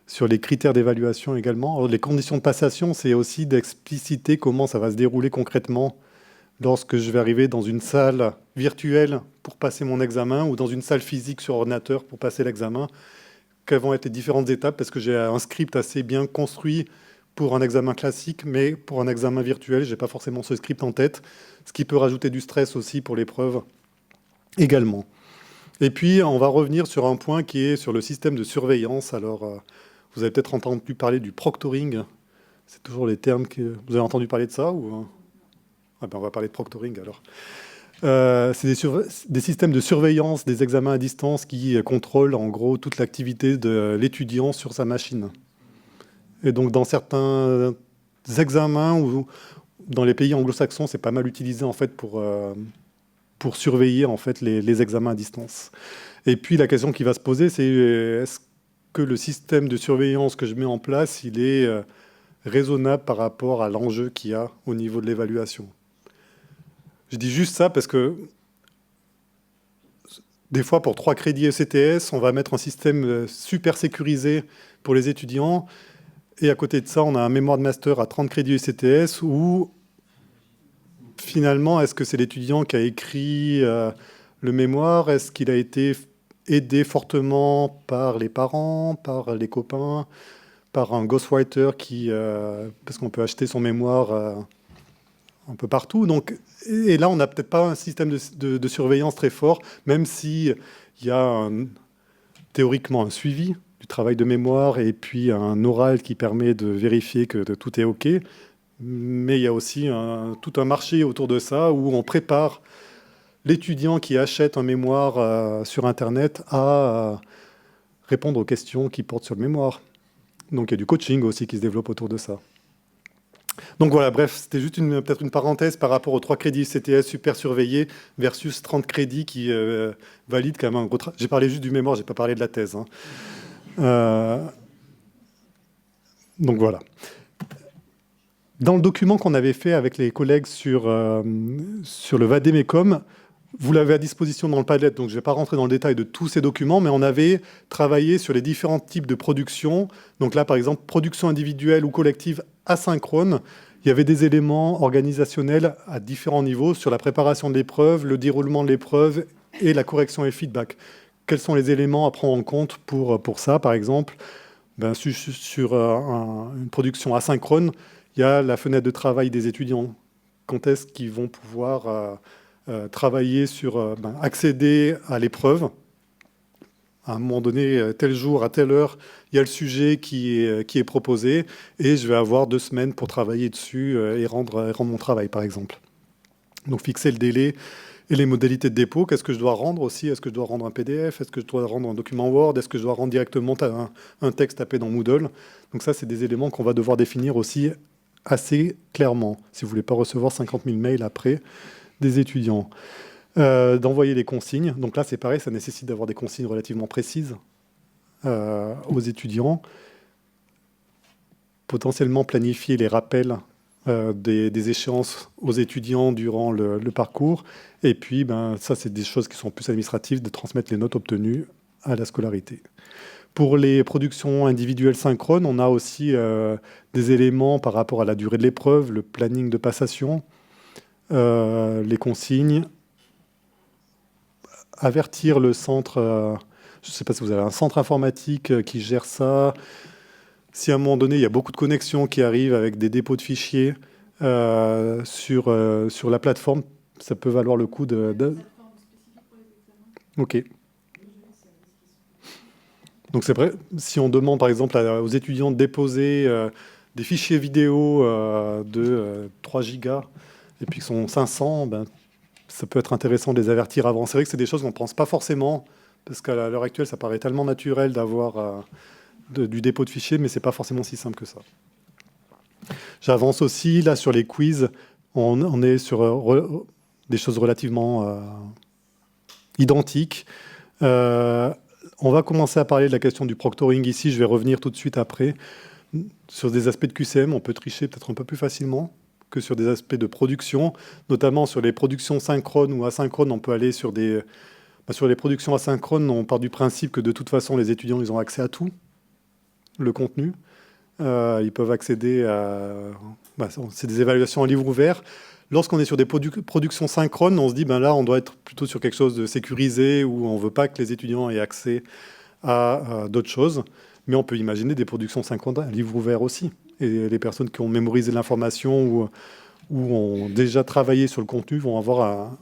sur les critères d'évaluation également. Alors, les conditions de passation, c'est aussi d'expliciter comment ça va se dérouler concrètement lorsque je vais arriver dans une salle virtuelle pour passer mon examen ou dans une salle physique sur ordinateur pour passer l'examen. Quelles vont être les différentes étapes, parce que j'ai un script assez bien construit pour un examen classique, mais pour un examen virtuel, je n'ai pas forcément ce script en tête, ce qui peut rajouter du stress aussi pour l'épreuve également. Et puis, on va revenir sur un point qui est sur le système de surveillance. Alors, vous avez peut-être entendu parler du proctoring. C'est toujours les termes que... Vous avez entendu parler de ça ou... Ah ben, on va parler de proctoring alors. C'est des systèmes de surveillance des examens à distance qui contrôlent en gros toute l'activité de l'étudiant sur sa machine. Et donc dans certains examens ou dans les pays anglo-saxons, c'est pas mal utilisé en fait pour surveiller en fait les examens à distance. Et puis la question qui va se poser, c'est est-ce que le système de surveillance que je mets en place, il est raisonnable par rapport à l'enjeu qu'il y a au niveau de l'évaluation. Je dis juste ça parce que des fois, pour 3 crédits ECTS, on va mettre un système super sécurisé pour les étudiants. Et à côté de ça, on a un mémoire de master à 30 crédits ECTS où, finalement, est-ce que c'est l'étudiant qui a écrit le mémoire? Est-ce qu'il a été aidé fortement par les parents, par les copains, par un ghostwriter parce qu'on peut acheter son mémoire un peu partout. Donc, et là, on n'a peut-être pas un système de surveillance très fort, même s'il y a théoriquement un suivi du travail de mémoire et puis un oral qui permet de vérifier que tout est OK. Mais il y a aussi tout un marché autour de ça où on prépare l'étudiant qui achète un mémoire sur Internet à répondre aux questions qui portent sur le mémoire. Donc il y a du coaching aussi qui se développe autour de ça. Donc voilà, bref, c'était juste peut-être une parenthèse par rapport aux 3 crédits CTS super surveillés versus 30 crédits qui valident quand même un gros travail. J'ai parlé juste du mémoire, je n'ai pas parlé de la thèse. Donc voilà. Dans le document qu'on avait fait avec les collègues sur le Vademecum, vous l'avez à disposition dans le Padlet, donc je ne vais pas rentrer dans le détail de tous ces documents, mais on avait travaillé sur les différents types de production. Donc là, par exemple, production individuelle ou collective asynchrone. Il y avait des éléments organisationnels à différents niveaux sur la préparation de l'épreuve, le déroulement de l'épreuve et la correction et feedback. Quels sont les éléments à prendre en compte pour ça, par exemple? Sur une production asynchrone, il y a la fenêtre de travail des étudiants. Quand est-ce qu'ils vont pouvoir travailler sur accéder à l'épreuve? À un moment donné, tel jour, à telle heure, il y a le sujet qui est proposé et je vais avoir 2 semaines pour travailler dessus et rendre mon travail, par exemple. Donc fixer le délai et les modalités de dépôt. Qu'est-ce que je dois rendre aussi? Est-ce que je dois rendre un PDF? Est-ce que je dois rendre un document Word? Est-ce que je dois rendre directement un texte tapé dans Moodle? Donc ça, c'est des éléments qu'on va devoir définir aussi assez clairement, si vous ne voulez pas recevoir 50 000 mails après des étudiants. D'envoyer les consignes. Donc là, c'est pareil, ça nécessite d'avoir des consignes relativement précises aux étudiants. Potentiellement planifier les rappels des échéances aux étudiants durant le parcours. Et puis, ça, c'est des choses qui sont plus administratives, de transmettre les notes obtenues à la scolarité. Pour les productions individuelles synchrones, on a aussi des éléments par rapport à la durée de l'épreuve, le planning de passation, les consignes, avertir le centre, je ne sais pas si vous avez un centre informatique qui gère ça. Si à un moment donné, il y a beaucoup de connexions qui arrivent avec des dépôts de fichiers sur la plateforme, ça peut valoir le coup de... OK. Donc c'est vrai, si on demande par exemple aux étudiants de déposer des fichiers vidéo de 3 gigas et puis qui sont 500, ça peut être intéressant de les avertir avant. C'est vrai que c'est des choses qu'on ne pense pas forcément, parce qu'à l'heure actuelle, ça paraît tellement naturel d'avoir du dépôt de fichiers, mais ce n'est pas forcément si simple que ça. J'avance aussi, là, sur les quiz. On est sur des choses relativement identiques. On va commencer à parler de la question du proctoring ici. Je vais revenir tout de suite après. Sur des aspects de QCM, on peut tricher peut-être un peu plus facilement que sur des aspects de production, notamment sur les productions synchrones ou asynchrones. On peut aller sur sur les productions asynchrones, on part du principe que de toute façon, les étudiants, ils ont accès à tout, le contenu. Ils peuvent accéder à... c'est des évaluations en livre ouvert. Lorsqu'on est sur des productions synchrones, on se dit, là, on doit être plutôt sur quelque chose de sécurisé, où on ne veut pas que les étudiants aient accès à d'autres choses. Mais on peut imaginer des productions synchrones à livre ouvert aussi. Et les personnes qui ont mémorisé l'information ou ont déjà travaillé sur le contenu vont avoir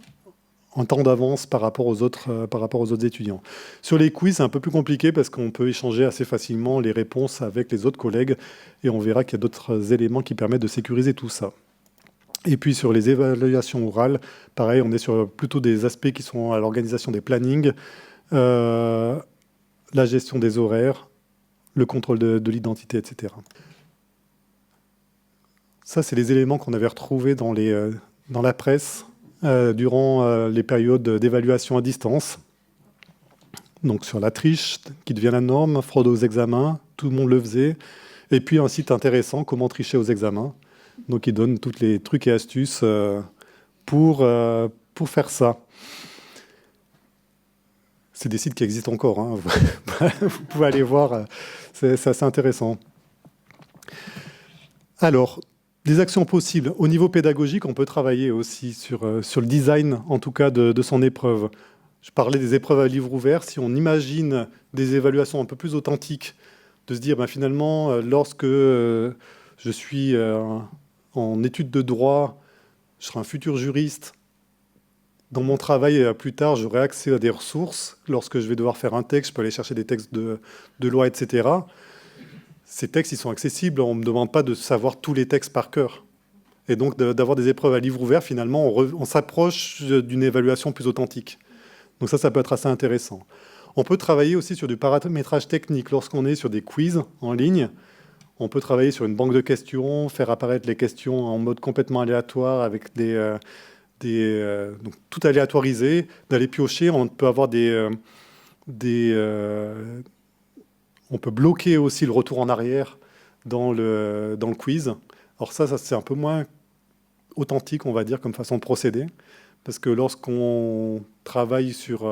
un temps d'avance par rapport aux autres étudiants. Sur les quiz, c'est un peu plus compliqué parce qu'on peut échanger assez facilement les réponses avec les autres collègues et on verra qu'il y a d'autres éléments qui permettent de sécuriser tout ça. Et puis sur les évaluations orales, pareil, on est sur plutôt des aspects qui sont à l'organisation des plannings, la gestion des horaires, le contrôle de l'identité, etc. Ça, c'est les éléments qu'on avait retrouvés dans la presse durant les périodes d'évaluation à distance. Donc sur la triche, qui devient la norme, fraude aux examens, tout le monde le faisait. Et puis un site intéressant, comment tricher aux examens. Donc il donne tous les trucs et astuces pour faire ça. C'est des sites qui existent encore, hein. Vous pouvez aller voir, c'est assez intéressant. Alors, des actions possibles. Au niveau pédagogique, on peut travailler aussi sur le design, en tout cas, de son épreuve. Je parlais des épreuves à livre ouvert. Si on imagine des évaluations un peu plus authentiques, de se dire, finalement, lorsque je suis en études de droit, je serai un futur juriste, dans mon travail plus tard, j'aurai accès à des ressources. Lorsque je vais devoir faire un texte, je peux aller chercher des textes de loi, etc. Ces textes, ils sont accessibles. On ne me demande pas de savoir tous les textes par cœur. Et donc, d'avoir des épreuves à livre ouvert, finalement, on s'approche d'une évaluation plus authentique. Donc ça peut être assez intéressant. On peut travailler aussi sur du paramétrage technique. Lorsqu'on est sur des quiz en ligne, on peut travailler sur une banque de questions, faire apparaître les questions en mode complètement aléatoire avec donc tout aléatorisé, d'aller piocher. On peut avoir on peut bloquer aussi le retour en arrière dans le quiz Alors ça c'est un peu moins authentique, on va dire, comme façon de procéder, parce que lorsqu'on travaille sur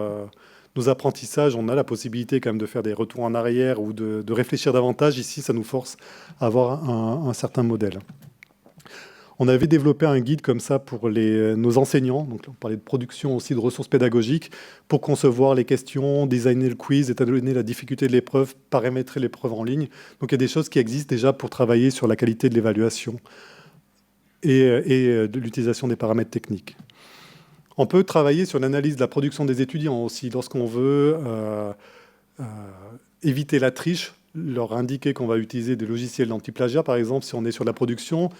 nos apprentissages, on a la possibilité quand même de faire des retours en arrière ou de réfléchir davantage. Ici, ça nous force à avoir un certain modèle. On avait développé un guide comme ça pour nos enseignants, donc on parlait de production aussi de ressources pédagogiques, pour concevoir les questions, designer le quiz, étalonner la difficulté de l'épreuve, paramétrer l'épreuve en ligne. Donc il y a des choses qui existent déjà pour travailler sur la qualité de l'évaluation et de l'utilisation des paramètres techniques. On peut travailler sur l'analyse de la production des étudiants aussi, lorsqu'on veut éviter la triche, leur indiquer qu'on va utiliser des logiciels d'anti-plagiat, par exemple, si on est sur la production,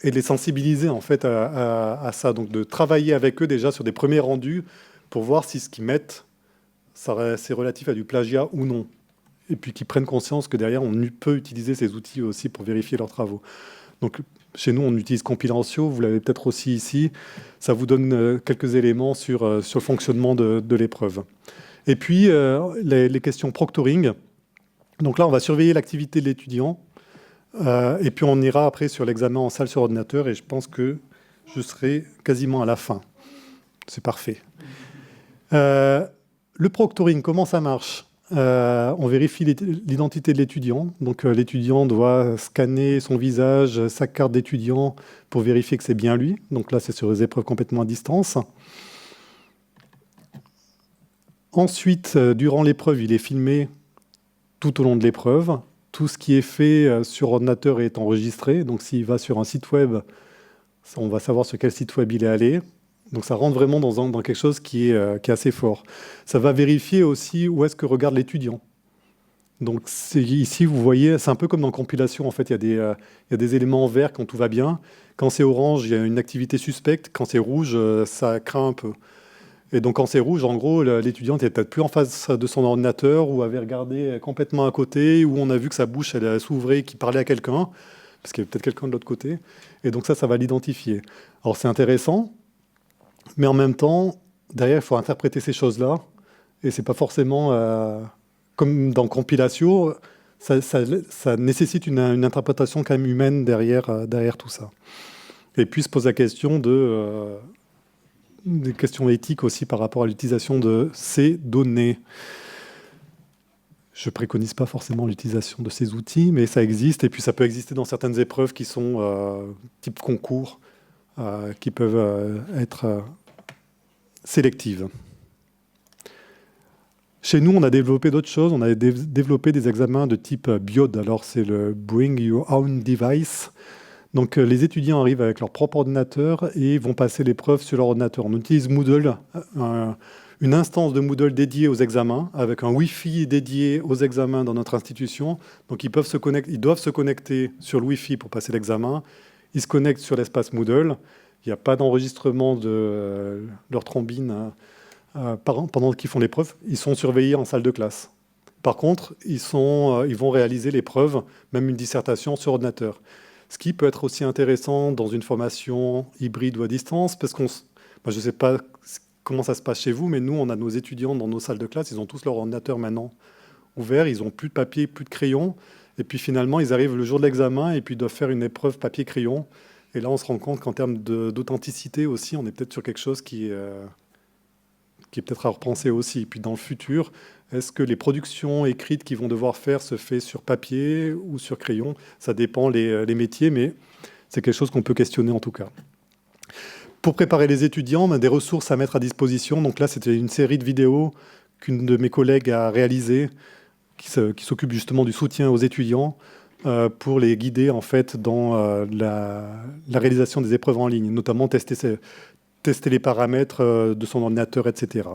et de les sensibiliser en fait à ça. Donc de travailler avec eux déjà sur des premiers rendus pour voir si ce qu'ils mettent, c'est relatif à du plagiat ou non. Et puis qu'ils prennent conscience que derrière, on peut utiliser ces outils aussi pour vérifier leurs travaux. Donc chez nous, on utilise Compilantio, vous l'avez peut-être aussi ici. Ça vous donne quelques éléments sur le fonctionnement de l'épreuve. Et puis, les questions proctoring. Donc là, on va surveiller l'activité de l'étudiant. Et puis, on ira après sur l'examen en salle sur ordinateur. Et je pense que je serai quasiment à la fin. C'est parfait. Le proctoring, comment ça marche ? On vérifie l'identité de l'étudiant. Donc, l'étudiant doit scanner son visage, sa carte d'étudiant pour vérifier que c'est bien lui. Donc là, c'est sur les épreuves complètement à distance. Ensuite, durant l'épreuve, il est filmé tout au long de l'épreuve. Tout ce qui est fait sur ordinateur est enregistré. Donc, s'il va sur un site web, on va savoir sur quel site web il est allé. Donc ça rentre vraiment dans quelque chose qui est assez fort. Ça va vérifier aussi où est-ce que regarde l'étudiant. Donc ici, vous voyez, c'est un peu comme dans compilation. En fait, il y a des éléments verts quand tout va bien. Quand c'est orange, il y a une activité suspecte. Quand c'est rouge, ça craint un peu. Et donc quand c'est rouge, en gros, l'étudiant n'était peut-être plus en face de son ordinateur ou avait regardé complètement à côté, ou on a vu que sa bouche elle s'ouvrait, qu'il parlait à quelqu'un, parce qu'il y avait peut-être quelqu'un de l'autre côté. Et donc ça va l'identifier. Alors c'est intéressant. Mais en même temps, derrière, il faut interpréter ces choses-là. Et ce n'est pas forcément comme dans Compilation. Ça nécessite une interprétation quand même humaine derrière tout ça. Et puis se pose la question des questions éthiques aussi par rapport à l'utilisation de ces données. Je ne préconise pas forcément l'utilisation de ces outils, mais ça existe. Et puis ça peut exister dans certaines épreuves qui sont type concours, qui peuvent être sélectives. Chez nous, on a développé d'autres choses. On a développé des examens de type BIOD. Alors, c'est le Bring Your Own Device. Donc, les étudiants arrivent avec leur propre ordinateur et vont passer l'épreuve sur leur ordinateur. On utilise Moodle, une instance de Moodle dédiée aux examens, avec un Wi-Fi dédié aux examens dans notre institution. Donc, ils doivent se connecter sur le Wi-Fi pour passer l'examen. Ils se connectent sur l'espace Moodle. Il n'y a pas d'enregistrement de leur thrombine pendant qu'ils font l'épreuve. Ils sont surveillés en salle de classe. Par contre, ils vont réaliser l'épreuve, même une dissertation sur ordinateur. Ce qui peut être aussi intéressant dans une formation hybride ou à distance, parce je ne sais pas comment ça se passe chez vous, mais nous, on a nos étudiants dans nos salles de classe, ils ont tous leur ordinateur maintenant ouvert, ils n'ont plus de papier, plus de crayon, et puis finalement, ils arrivent le jour de l'examen et puis ils doivent faire une épreuve papier-crayon. Et là, on se rend compte qu'en termes d'authenticité aussi, on est peut-être sur quelque chose qui est peut-être à repenser aussi. Et puis dans le futur, est-ce que les productions écrites qu'ils vont devoir faire se fait sur papier ou sur crayon? Ça dépend les métiers, mais c'est quelque chose qu'on peut questionner en tout cas. Pour préparer les étudiants, on a des ressources à mettre à disposition. Donc là, c'était une série de vidéos qu'une de mes collègues a réalisées, qui s'occupe justement du soutien aux étudiants, pour les guider en fait dans la réalisation des épreuves en ligne, notamment tester les paramètres de son ordinateur, etc.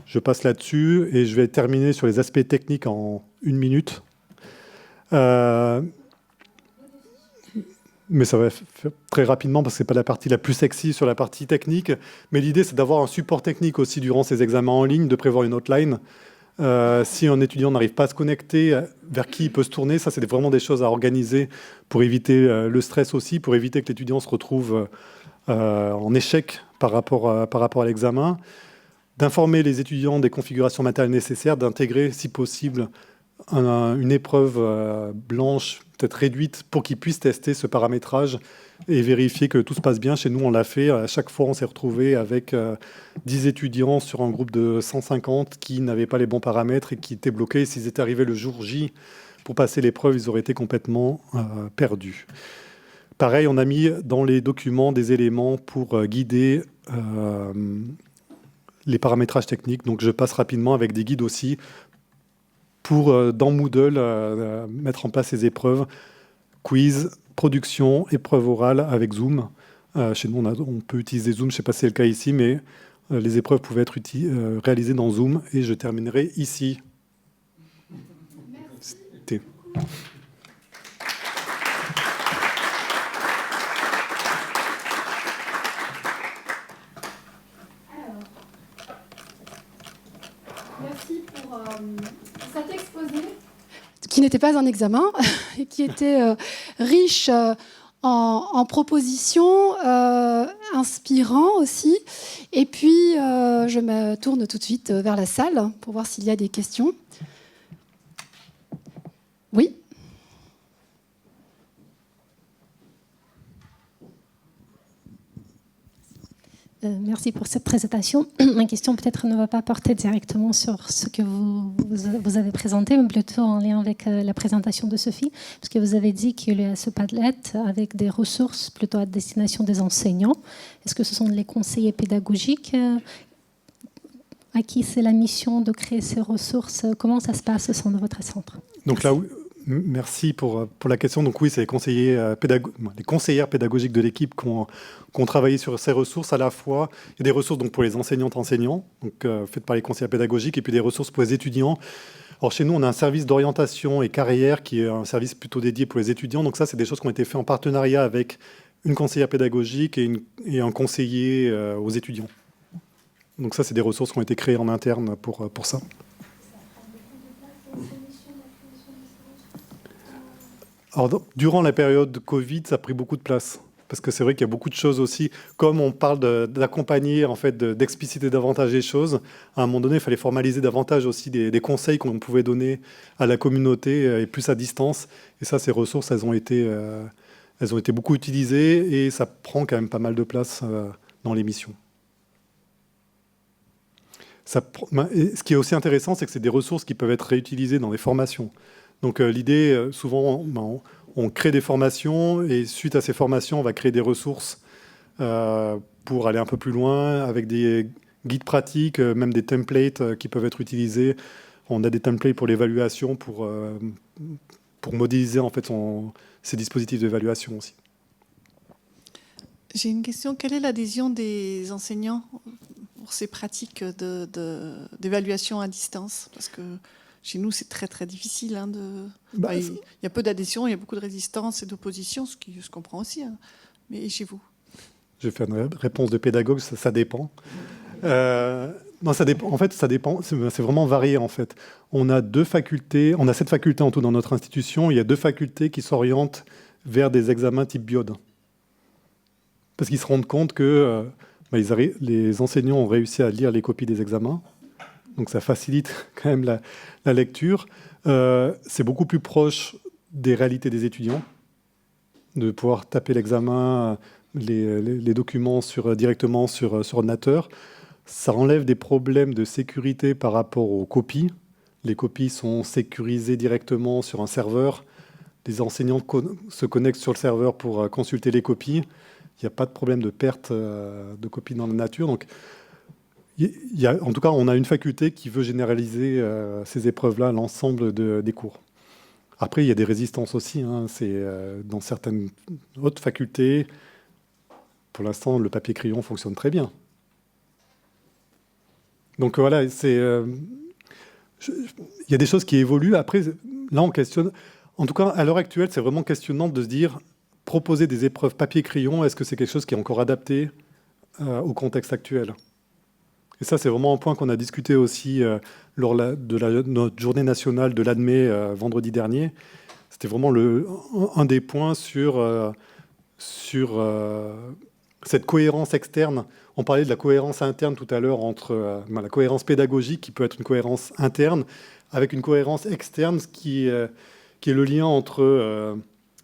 Je passe là-dessus et je vais terminer sur les aspects techniques en 1 minute. Mais ça va faire très rapidement parce que ce n'est pas la partie la plus sexy sur la partie technique. Mais l'idée, c'est d'avoir un support technique aussi durant ces examens en ligne, de prévoir une hotline. Si un étudiant n'arrive pas à se connecter, vers qui il peut se tourner, ça c'est vraiment des choses à organiser pour éviter le stress aussi, pour éviter que l'étudiant se retrouve en échec par rapport à l'examen, d'informer les étudiants des configurations matérielles nécessaires, d'intégrer si possible une épreuve blanche, peut-être réduite, pour qu'ils puissent tester ce paramétrage et vérifier que tout se passe bien. Chez nous, on l'a fait. À chaque fois, on s'est retrouvé avec 10 étudiants sur un groupe de 150 qui n'avaient pas les bons paramètres et qui étaient bloqués. S'ils étaient arrivés le jour J pour passer l'épreuve, ils auraient été complètement perdus. Pareil, on a mis dans les documents des éléments pour guider les paramétrages techniques. Donc, je passe rapidement avec des guides aussi pour, dans Moodle, mettre en place ces épreuves. Quiz, production, épreuve orale avec Zoom. Chez nous, on peut utiliser Zoom. Je ne sais pas si c'est le cas ici, mais les épreuves pouvaient être réalisées dans Zoom. Et je terminerai ici. Merci. Merci pour cet exposé, qui n'était pas un examen, et qui était riche en propositions, inspirant aussi. Et puis, je me tourne tout de suite vers la salle pour voir s'il y a des questions. Oui ? Merci pour cette présentation. Ma question peut-être ne va pas porter directement sur ce que vous avez présenté, mais plutôt en lien avec la présentation de Sophie, parce que vous avez dit qu'il y a ce Padlet avec des ressources plutôt à destination des enseignants. Est-ce que ce sont les conseillers pédagogiques à qui c'est la mission de créer ces ressources? Comment ça se passe au sein de votre centre? Donc là, merci pour la question. Donc oui, c'est les conseillères pédagogiques de l'équipe qui ont travaillé sur ces ressources. À la fois, il y a des ressources donc, pour les enseignants, donc, faites par les conseillers pédagogiques, et puis des ressources pour les étudiants. Alors chez nous, on a un service d'orientation et carrière qui est un service plutôt dédié pour les étudiants. Donc ça, c'est des choses qui ont été faites en partenariat avec une conseillère pédagogique et un conseiller aux étudiants. Donc ça, c'est des ressources qui ont été créées en interne pour ça. Alors, durant la période de Covid, ça a pris beaucoup de place. Parce que c'est vrai qu'il y a beaucoup de choses aussi. Comme on parle d'accompagner, en fait, d'expliciter davantage les choses, à un moment donné, il fallait formaliser davantage aussi des conseils qu'on pouvait donner à la communauté et plus à distance. Et ça, ces ressources, elles ont été beaucoup utilisées et ça prend quand même pas mal de place dans l'émission. Ce qui est aussi intéressant, c'est que c'est des ressources qui peuvent être réutilisées dans les formations. Donc l'idée, souvent, on crée des formations et suite à ces formations, on va créer des ressources pour aller un peu plus loin avec des guides pratiques, même des templates qui peuvent être utilisés. On a des templates pour l'évaluation, pour modéliser en fait ces dispositifs d'évaluation aussi. J'ai une question. Quelle est l'adhésion des enseignants pour ces pratiques d'évaluation à distance? Parce que chez nous, c'est très, très difficile. Il y a peu d'adhésion, il y a beaucoup de résistance et d'opposition, ce qui se comprend aussi. Mais chez vous? Je vais faire une réponse de pédagogue, ça dépend. Non, ça dépend. En fait, ça dépend. C'est vraiment varié, en fait. On a 7 facultés en tout dans notre institution. Il y a 2 facultés qui s'orientent vers des examens type BIOD. Parce qu'ils se rendent compte que les enseignants ont réussi à lire les copies des examens. Donc ça facilite quand même la lecture. C'est beaucoup plus proche des réalités des étudiants, de pouvoir taper l'examen, les documents directement sur ordinateur. Ça enlève des problèmes de sécurité par rapport aux copies. Les copies sont sécurisées directement sur un serveur. Les enseignants se connectent sur le serveur pour consulter les copies. Il n'y a pas de problème de perte de copies dans la nature. Donc, en tout cas, on a une faculté qui veut généraliser ces épreuves-là à l'ensemble des cours. Après, il y a des résistances aussi. C'est dans certaines autres facultés, pour l'instant, le papier-crayon fonctionne très bien. Donc voilà, il y a des choses qui évoluent. Après, là, on questionne. En tout cas, à l'heure actuelle, c'est vraiment questionnant de se dire, proposer des épreuves papier-crayon, est-ce que c'est quelque chose qui est encore adapté au contexte actuel? Et ça, c'est vraiment un point qu'on a discuté aussi lors de notre journée nationale de l'ADME vendredi dernier. C'était vraiment un des points sur cette cohérence externe. On parlait de la cohérence interne tout à l'heure entre la cohérence pédagogique qui peut être une cohérence interne avec une cohérence externe, qui est le lien entre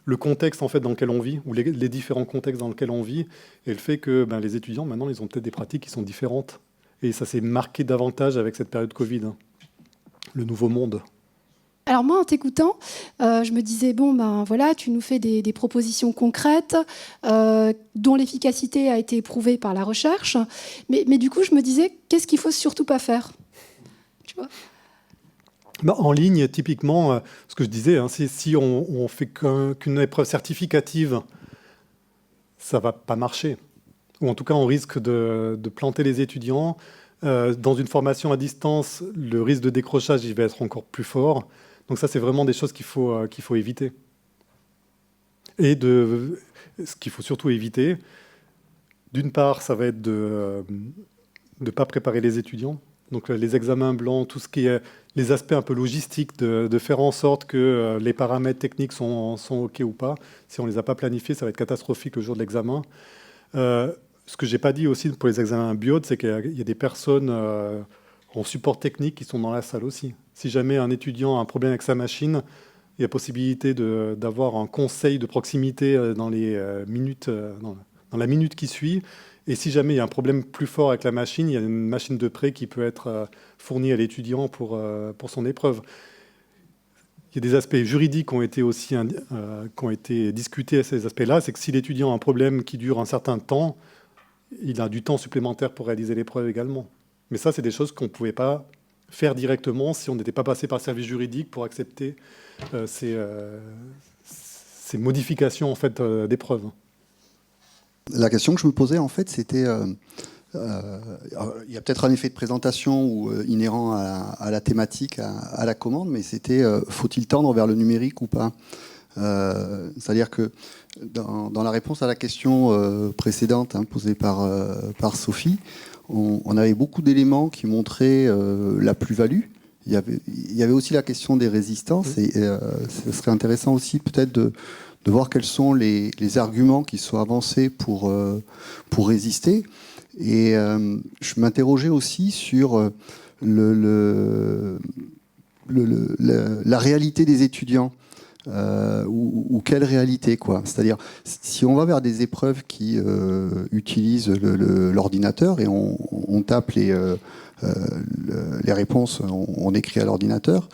le contexte en fait, dans lequel on vit, ou les différents contextes dans lesquels on vit, et le fait que les étudiants, maintenant, ils ont peut-être des pratiques qui sont différentes. Et ça s'est marqué davantage avec cette période Covid, hein, le nouveau monde. Alors moi, en t'écoutant, je me disais, voilà, tu nous fais des propositions concrètes dont l'efficacité a été éprouvée par la recherche. Mais du coup, je me disais, qu'est-ce qu'il ne faut surtout pas faire, tu vois ? En ligne, typiquement, ce que je disais, hein, si on fait qu'une épreuve certificative, ça ne va pas marcher. Ou en tout cas, on risque de planter les étudiants. Dans une formation à distance, le risque de décrochage il va être encore plus fort. Donc ça, c'est vraiment des choses qu'il faut éviter. Et ce qu'il faut surtout éviter, d'une part, ça va être de ne pas préparer les étudiants. Donc les examens blancs, tout ce qui est les aspects un peu logistiques, de faire en sorte que les paramètres techniques sont OK ou pas. Si on ne les a pas planifiés, ça va être catastrophique le jour de l'examen. Ce que je n'ai pas dit aussi pour les examens BIOD, c'est qu'il y a des personnes en support technique qui sont dans la salle aussi. Si jamais un étudiant a un problème avec sa machine, il y a possibilité d'avoir un conseil de proximité dans la minute qui suit. Et si jamais il y a un problème plus fort avec la machine, il y a une machine de prêt qui peut être fournie à l'étudiant pour son épreuve. Il y a des aspects juridiques qui ont été discutés à ces aspects-là. C'est que si l'étudiant a un problème qui dure un certain temps, il a du temps supplémentaire pour réaliser l'épreuve également. Mais ça, c'est des choses qu'on ne pouvait pas faire directement si on n'était pas passé par le service juridique pour accepter ces modifications en fait, d'épreuves. La question que je me posais, en fait, c'était... il y a peut-être un effet de présentation ou inhérent à la thématique, à la commande, mais c'était faut-il tendre vers le numérique ou pas ? C'est-à-dire que dans la réponse à la question précédente posée par Sophie, on avait beaucoup d'éléments qui montraient la plus-value. Il y avait aussi la question des résistances, et ce serait intéressant aussi peut-être de voir quels sont les arguments qui sont avancés pour résister. Et je m'interrogeais aussi sur la réalité des étudiants. Ou quelle réalité, quoi. C'est-à-dire, si on va vers des épreuves qui utilisent l'ordinateur et on tape les réponses, on écrit à l'ordinateur,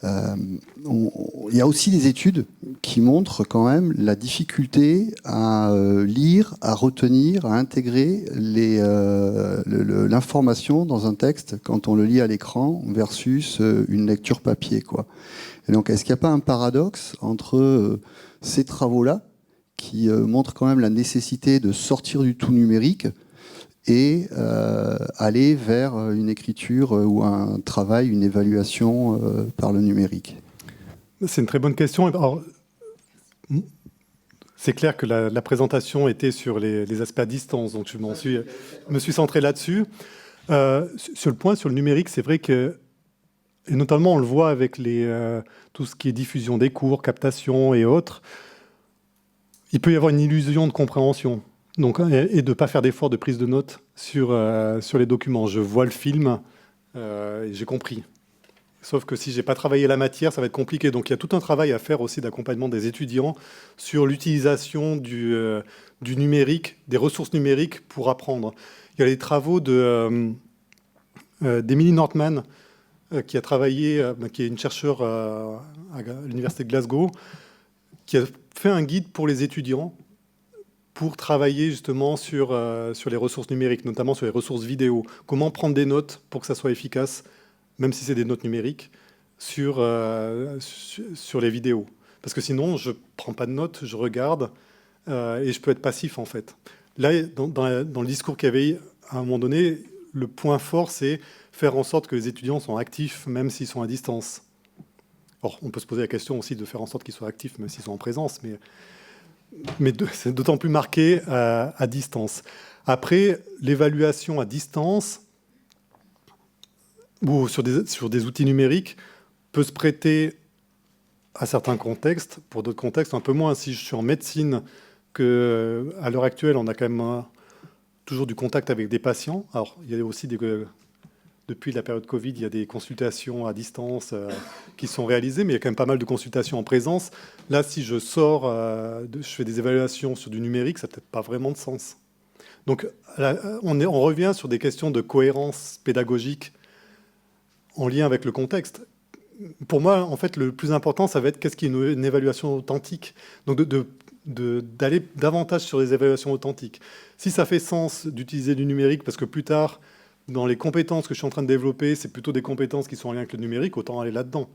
il y a aussi des études qui montrent quand même la difficulté à lire, à retenir, à intégrer l'information dans un texte quand on le lit à l'écran versus une lecture papier, quoi. Et donc, est-ce qu'il n'y a pas un paradoxe entre ces travaux-là, qui montrent quand même la nécessité de sortir du tout numérique et aller vers une écriture ou un travail, une évaluation par le numérique ? C'est une très bonne question. Alors, c'est clair que la présentation était sur les aspects à distance, donc je me suis centré là-dessus. Sur le numérique, c'est vrai que, et notamment on le voit avec tout ce qui est diffusion des cours, captation et autres, il peut y avoir une illusion de compréhension. Donc, et de ne pas faire d'effort de prise de notes sur les documents. Je vois le film et j'ai compris. Sauf que si je n'ai pas travaillé la matière, ça va être compliqué. Donc il y a tout un travail à faire aussi d'accompagnement des étudiants sur l'utilisation du numérique, des ressources numériques pour apprendre. Il y a les travaux d'Emily Northman, qui a travaillé, qui est une chercheure à l'université de Glasgow, qui a fait un guide pour les étudiants pour travailler justement sur les ressources numériques, notamment sur les ressources vidéo. Comment prendre des notes pour que ça soit efficace, même si c'est des notes numériques, sur les vidéos. Parce que sinon, je ne prends pas de notes, je regarde, et je peux être passif, en fait. Là, dans le discours qu'il y avait à un moment donné, le point fort, c'est faire en sorte que les étudiants sont actifs, même s'ils sont à distance. Or, on peut se poser la question aussi de faire en sorte qu'ils soient actifs, même s'ils sont en présence, mais c'est d'autant plus marqué à distance. Après, l'évaluation à distance, ou sur des outils numériques, peut se prêter à certains contextes, pour d'autres contextes un peu moins. Si je suis en médecine, qu'à l'heure actuelle, on a quand même toujours du contact avec des patients. Alors, il y a aussi depuis la période Covid, il y a des consultations à distance qui sont réalisées, mais il y a quand même pas mal de consultations en présence. Là, si je sors, je fais des évaluations sur du numérique, ça n'a peut-être pas vraiment de sens. Donc, on revient sur des questions de cohérence pédagogique en lien avec le contexte. Pour moi, en fait, le plus important, ça va être qu'est-ce qui est une évaluation authentique. Donc, d'aller davantage sur les évaluations authentiques. Si ça fait sens d'utiliser du numérique, parce que plus tard, dans les compétences que je suis en train de développer, c'est plutôt des compétences qui sont en lien avec le numérique, autant aller là-dedans.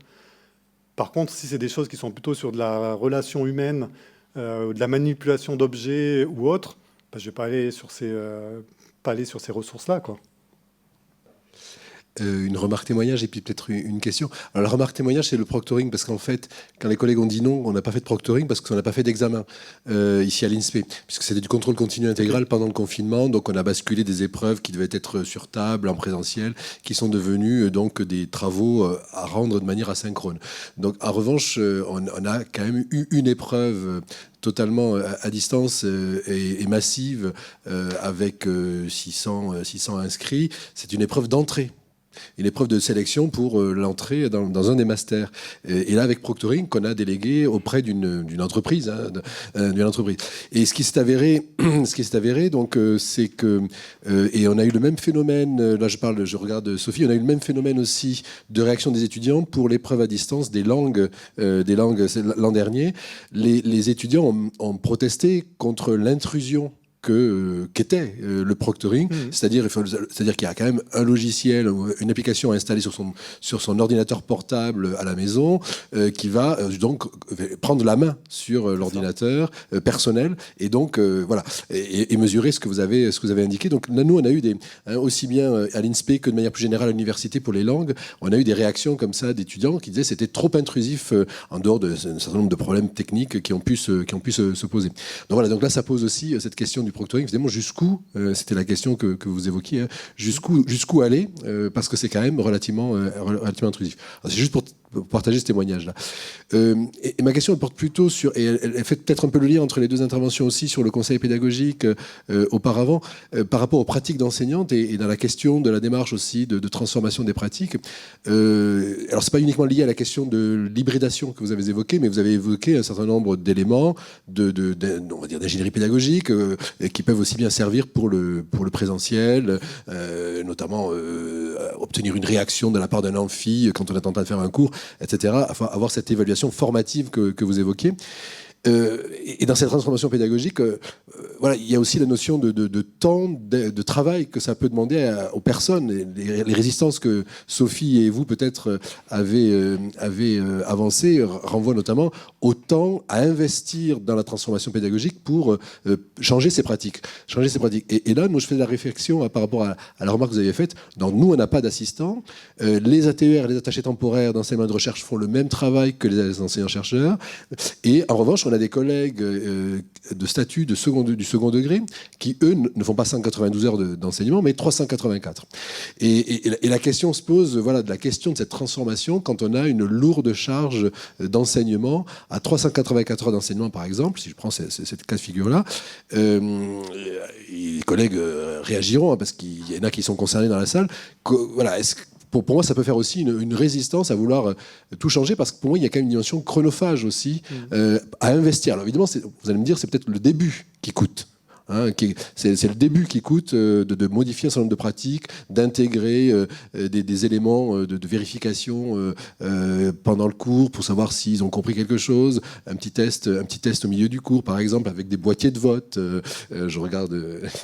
Par contre, si c'est des choses qui sont plutôt sur de la relation humaine, de la manipulation d'objets ou autre, je ne vais pas aller sur ces ressources-là, quoi. Une remarque témoignage et puis peut-être une question. Alors la remarque témoignage, c'est le proctoring, parce qu'en fait, quand les collègues ont dit non, on n'a pas fait de proctoring parce qu'on n'a pas fait d'examen ici à l'INSPE, puisque c'était du contrôle continu intégral pendant le confinement, donc on a basculé des épreuves qui devaient être sur table, en présentiel, qui sont devenues donc des travaux à rendre de manière asynchrone. Donc en revanche, on a quand même eu une épreuve totalement à distance et massive avec 600 inscrits. C'est une épreuve d'entrée. Une épreuve de sélection pour l'entrée dans un des masters. Et là, avec proctoring, qu'on a délégué auprès d'une entreprise, d'une entreprise. Et ce qui s'est avéré, donc, c'est que et on a eu le même phénomène. Là, je regarde Sophie. On a eu le même phénomène aussi de réaction des étudiants pour l'épreuve à distance des langues l'an dernier. Les étudiants ont protesté contre l'intrusion qu'était le proctoring, c'est-à-dire qu'il y a quand même un logiciel, une application installée sur son ordinateur portable à la maison qui va donc prendre la main sur l'ordinateur personnel et donc voilà et mesurer ce que vous avez indiqué. Donc là, nous on a eu aussi bien à l'INSPE que de manière plus générale à l'université pour les langues, on a eu des réactions comme ça d'étudiants qui disaient c'était trop intrusif en dehors d'un certain nombre de problèmes techniques qui ont pu se poser. Donc voilà, donc là ça pose aussi cette question du proctoring, évidemment, jusqu'où, c'était la question que vous évoquiez, hein, jusqu'où aller, parce que c'est quand même relativement intrusif. Alors, c'est juste pour partager ce témoignage-là. Et ma question elle porte plutôt sur, et elle fait peut-être un peu le lien entre les deux interventions aussi sur le conseil pédagogique auparavant, par rapport aux pratiques d'enseignantes et dans la question de la démarche aussi de transformation des pratiques. Alors c'est pas uniquement lié à la question de l'hybridation que vous avez évoquée, mais vous avez évoqué un certain nombre d'éléments on va dire d'ingénierie pédagogique qui peuvent aussi bien servir pour le présentiel, notamment obtenir une réaction de la part d'un amphi quand on est en train de faire un cours, etc. Enfin, avoir cette évaluation formative que vous évoquiez. Et dans cette transformation pédagogique, voilà, il y a aussi la notion de temps, de travail que ça peut demander aux personnes. Les résistances que Sophie et vous peut-être avez avancées renvoient notamment au temps à investir dans la transformation pédagogique pour changer ses pratiques. Et là, moi, je fais la réflexion par rapport à la remarque que vous avez faite. Donc, nous, on n'a pas d'assistants. Les ATER, les attachés temporaires d'enseignement et de recherche font le même travail que les enseignants-chercheurs. Et en revanche, on a des collègues de statut du second degré qui, eux, ne font pas 192 heures d'enseignement, mais 384. Et la question se pose, voilà, de la question de cette transformation quand on a une lourde charge d'enseignement à 384 heures d'enseignement, par exemple, si je prends cette cas de figure-là. Les collègues réagiront, hein, parce qu'il y en a qui sont concernés dans la salle. Voilà, pour moi, ça peut faire aussi une résistance à vouloir tout changer, parce que pour moi, il y a quand même une dimension chronophage aussi à investir. Alors évidemment, vous allez me dire, c'est peut-être le début qui coûte. Hein, c'est le début qui coûte de modifier un certain nombre de pratiques, d'intégrer des éléments de vérification pendant le cours pour savoir s'ils ont compris quelque chose. Un petit test au milieu du cours, par exemple, avec des boîtiers de vote. Je regarde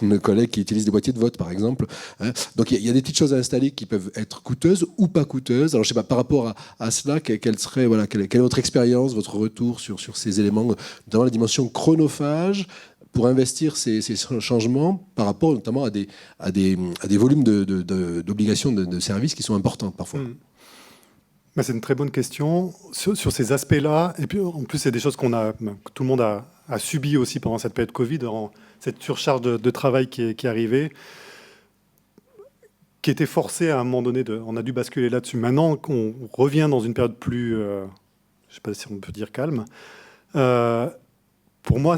nos collègues qui utilisent des boîtiers de vote, par exemple. Hein. Donc il y a des petites choses à installer qui peuvent être coûteuses ou pas coûteuses. Alors je sais pas, par rapport à cela, quelle est votre expérience, votre retour sur ces éléments, dans la dimension chronophage, pour investir ces changements par rapport notamment à des volumes d'obligations de services qui sont importantes parfois. C'est une très bonne question. Sur ces aspects-là, et puis en plus c'est des choses que tout le monde a subi aussi pendant cette période Covid, cette surcharge de travail qui est arrivée, qui était forcée à un moment donné, on a dû basculer là-dessus. Maintenant qu'on revient dans une période plus, je ne sais pas si on peut dire calme, pour moi,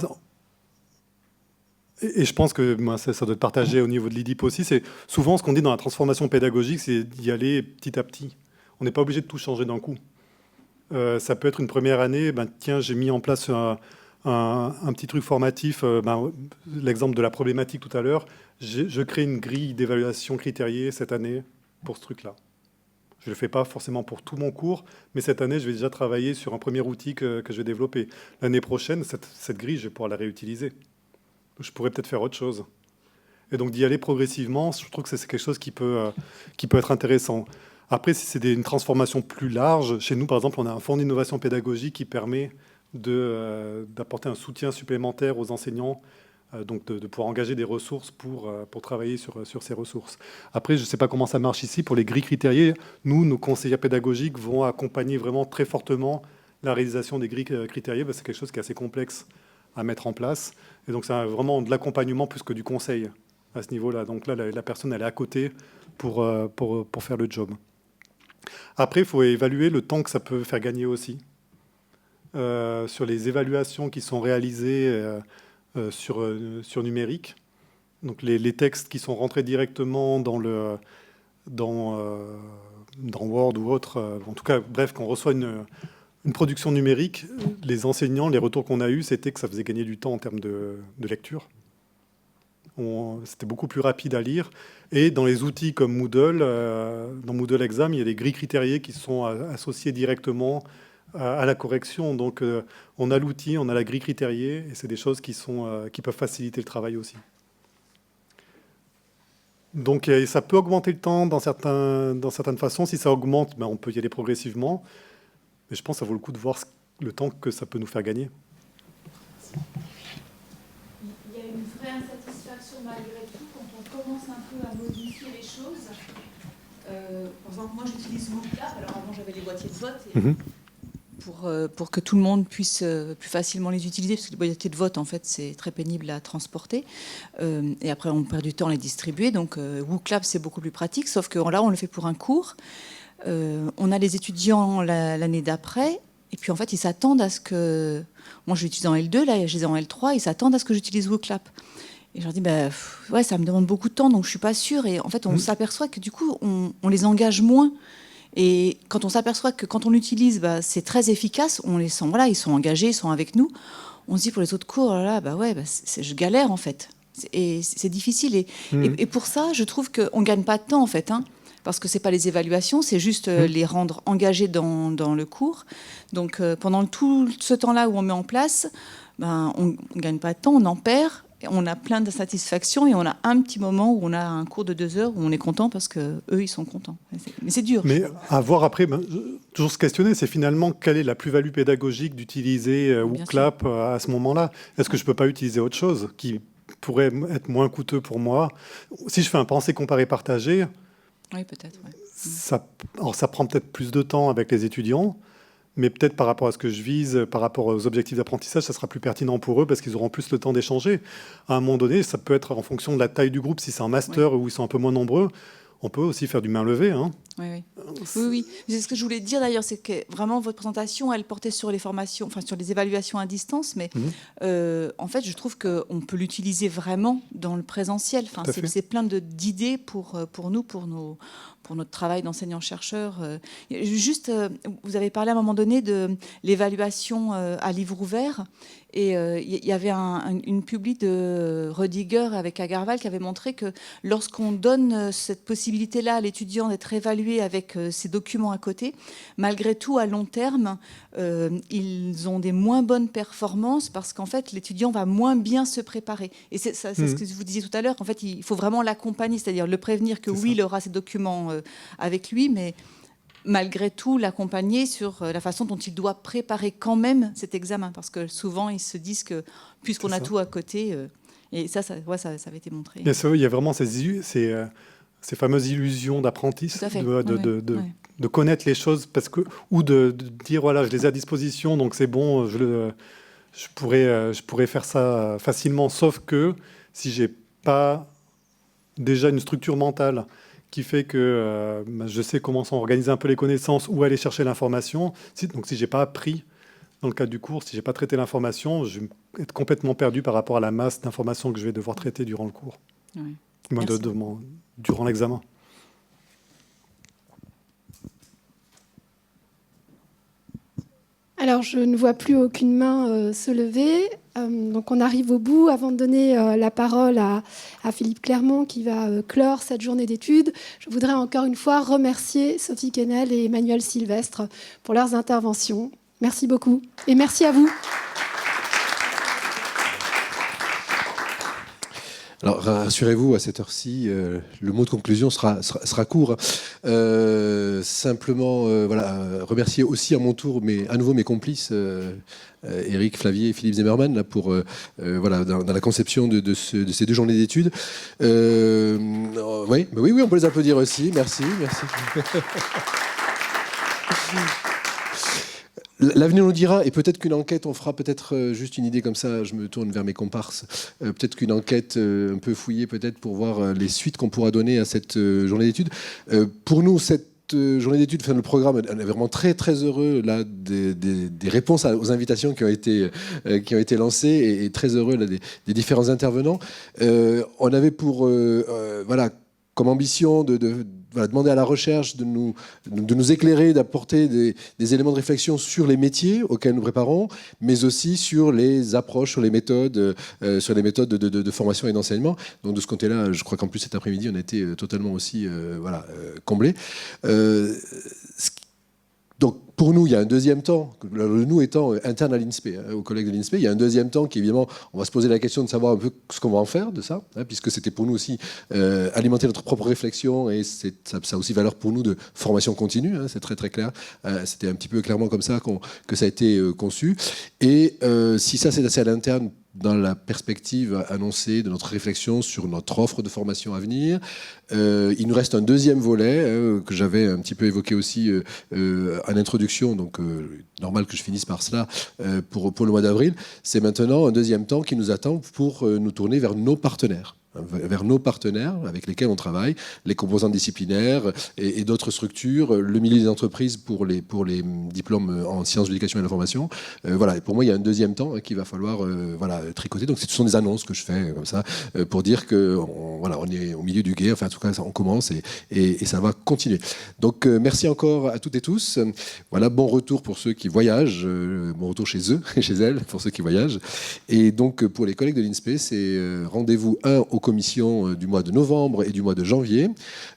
Et je pense que ça doit être partagé au niveau de l'IDIP aussi. C'est souvent ce qu'on dit dans la transformation pédagogique, c'est d'y aller petit à petit. On n'est pas obligé de tout changer d'un coup. Ça peut être une première année, tiens, j'ai mis en place un petit truc formatif, l'exemple de la problématique tout à l'heure, je crée une grille d'évaluation critériée cette année pour ce truc-là. Je ne le fais pas forcément pour tout mon cours, mais cette année, je vais déjà travailler sur un premier outil que je vais développer. L'année prochaine, cette grille, je vais pouvoir la réutiliser. Je pourrais peut-être faire autre chose. Et donc d'y aller progressivement, je trouve que c'est quelque chose qui peut être intéressant. Après, si c'est une transformation plus large, chez nous, par exemple, on a un fonds d'innovation pédagogique qui permet d'apporter un soutien supplémentaire aux enseignants, donc de pouvoir engager des ressources pour travailler sur ces ressources. Après, je ne sais pas comment ça marche ici. Pour les grilles critériées, nous, nos conseillers pédagogiques vont accompagner vraiment très fortement la réalisation des grilles critériées. C'est quelque chose qui est assez complexe à mettre en place. Et donc, c'est vraiment de l'accompagnement plus que du conseil à ce niveau-là. Donc là, la personne, elle est à côté pour faire le job. Après, il faut évaluer le temps que ça peut faire gagner aussi. Sur les évaluations qui sont réalisées sur numérique. Donc les textes qui sont rentrés directement dans Word ou autre, en tout cas, bref, quand on reçoit une production numérique, les enseignants, les retours qu'on a eus, c'était que ça faisait gagner du temps en termes de lecture. C'était beaucoup plus rapide à lire. Et dans les outils comme Moodle, dans Moodle Exam, il y a des grilles critériées qui sont associées directement à la correction. Donc, on a l'outil, on a la grille critériée, et c'est des choses qui peuvent faciliter le travail aussi. Donc, ça peut augmenter le temps dans certaines façons. Si ça augmente, on peut y aller progressivement. Mais je pense que ça vaut le coup de voir le temps que ça peut nous faire gagner. Il y a une vraie insatisfaction malgré tout quand on commence un peu à modifier les choses. Par exemple, moi j'utilise WooClap. Alors avant j'avais les boîtiers de vote pour que tout le monde puisse plus facilement les utiliser, parce que les boîtiers de vote en fait c'est très pénible à transporter. Et après on perd du temps à les distribuer. Donc WooClap c'est beaucoup plus pratique, sauf que là on le fait pour un cours. On a les étudiants l'année d'après, et puis en fait ils s'attendent à ce que... Moi je l'utilise en L2, là je les ai en L3, ils s'attendent à ce que j'utilise WooClap. Et je leur dis, ouais, ça me demande beaucoup de temps, donc je ne suis pas sûre. Et en fait on s'aperçoit que du coup on les engage moins. Et quand on s'aperçoit que quand on l'utilise, c'est très efficace, on les sent, voilà, ils sont engagés, ils sont avec nous. On se dit pour les autres cours, je galère en fait. Et c'est difficile. Et pour ça, je trouve qu'on ne gagne pas de temps en fait. Parce que ce n'est pas les évaluations, c'est juste les rendre engagés dans le cours. Donc pendant tout ce temps-là où on met en place, on ne gagne pas de temps, on en perd. On a plein de satisfaction et on a un petit moment où on a un cours de 2 heures où on est content parce qu'eux, ils sont contents. Mais c'est dur. Mais à voir après, toujours se questionner, c'est finalement quelle est la plus-value pédagogique d'utiliser WooClap à ce moment-là. Est-ce que je ne peux pas utiliser autre chose qui pourrait être moins coûteux pour moi? Si je fais un pensée comparé partagé, oui, peut-être. Ouais. Ça prend peut-être plus de temps avec les étudiants, mais peut-être par rapport à ce que je vise, par rapport aux objectifs d'apprentissage, ça sera plus pertinent pour eux parce qu'ils auront plus le temps d'échanger. À un moment donné, ça peut être en fonction de la taille du groupe. Si c'est un master où ils sont un peu moins nombreux, on peut aussi faire du main levée. Oui. C'est ce que je voulais dire d'ailleurs, c'est que vraiment votre présentation, elle portait sur les formations, enfin sur les évaluations à distance, mais en fait, je trouve qu'on peut l'utiliser vraiment dans le présentiel. Enfin, c'est plein d'idées pour nous, pour notre travail d'enseignant-chercheur. Juste, vous avez parlé à un moment donné de l'évaluation à livre ouvert. Et il y avait une publi de Rediger avec Agarwal qui avait montré que lorsqu'on donne cette possibilité-là à l'étudiant d'être évalué avec ses documents à côté, malgré tout, à long terme, ils ont des moins bonnes performances parce qu'en fait, l'étudiant va moins bien se préparer. Et c'est ce que vous disiez tout à l'heure. En fait, il faut vraiment l'accompagner, c'est-à-dire le prévenir que oui, il aura ses documents avec lui, mais malgré tout l'accompagner sur la façon dont il doit préparer quand même cet examen. Parce que souvent, ils se disent que puisqu'on a tout à côté... et ça avait été montré. Bien sûr, il y a vraiment ces fameuses illusions d'apprentissage, de connaître les choses, ou de dire, voilà, je les ai à disposition, donc c'est bon, je pourrais faire ça facilement. Sauf que si je n'ai pas déjà une structure mentale qui fait que je sais comment s'organiser un peu les connaissances ou aller chercher l'information. Donc si je n'ai pas appris dans le cadre du cours, si je n'ai pas traité l'information, je vais être complètement perdu par rapport à la masse d'informations que je vais devoir traiter durant le cours, Oui. durant l'examen. Alors, je ne vois plus aucune main se lever. Donc, on arrive au bout. Avant de donner la parole à Philippe Clermont, qui va clore cette journée d'études, je voudrais encore une fois remercier Sophie Quesnel et Emmanuel Sylvestre pour leurs interventions. Merci beaucoup. Et merci à vous. Alors, rassurez-vous, à cette heure-ci, le mot de conclusion sera court. Simplement, remercier aussi à mon tour, à nouveau mes complices, Eric Flavier et Philippe Zimmermann, là, pour, dans la conception de ces 2 journées d'études. Oui, on peut les applaudir aussi. Merci. L'avenir nous dira, et peut-être qu'une enquête, on fera peut-être juste une idée comme ça, je me tourne vers mes comparses, peut-être qu'une enquête un peu fouillée peut-être pour voir les suites qu'on pourra donner à cette journée d'études. Pour nous, cette journée d'études, le programme, on est vraiment très très heureux là, des réponses aux invitations qui ont été lancées et très heureux là, des différents intervenants. On avait pour comme ambition de demander à la recherche de nous éclairer, d'apporter des éléments de réflexion sur les métiers auxquels nous préparons, mais aussi sur les approches, sur les méthodes de formation et d'enseignement. Donc de ce côté-là, je crois qu'en plus cet après-midi, on a été totalement aussi comblés. Donc pour nous, il y a un deuxième temps, le nous étant interne à l'INSPE, aux collègues de l'INSPE, il y a un deuxième temps qui, évidemment, on va se poser la question de savoir un peu ce qu'on va en faire de ça, puisque c'était pour nous aussi alimenter notre propre réflexion, et ça a aussi valeur pour nous de formation continue, c'est très très clair. C'était un petit peu clairement comme ça que ça a été conçu. Et si ça c'est assez à l'interne, dans la perspective annoncée de notre réflexion sur notre offre de formation à venir. Il nous reste un deuxième volet que j'avais un petit peu évoqué aussi en introduction, donc normal que je finisse par cela pour le mois d'avril. C'est maintenant un deuxième temps qui nous attend pour nous tourner vers nos partenaires avec lesquels on travaille, les composantes disciplinaires et d'autres structures, le milieu des entreprises pour les diplômes en sciences de l'éducation et de la formation. Et pour moi, il y a un deuxième temps qu'il va falloir tricoter. Donc, ce sont des annonces que je fais comme ça pour dire qu'on est au milieu du gué. Enfin, en tout cas, on commence et ça va continuer. Donc, merci encore à toutes et tous. Bon retour pour ceux qui voyagent, bon retour chez eux et chez elles pour ceux qui voyagent. Et donc, pour les collègues de l'INSPE, c'est rendez-vous aux commissions du mois de novembre et du mois de janvier,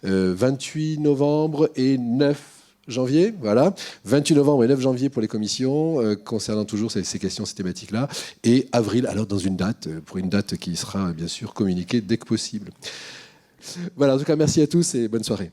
28 novembre et 9 janvier, 28 novembre et 9 janvier pour les commissions, concernant toujours ces questions, ces thématiques-là, et avril, alors pour une date qui sera bien sûr communiquée dès que possible. En tout cas, merci à tous et bonne soirée.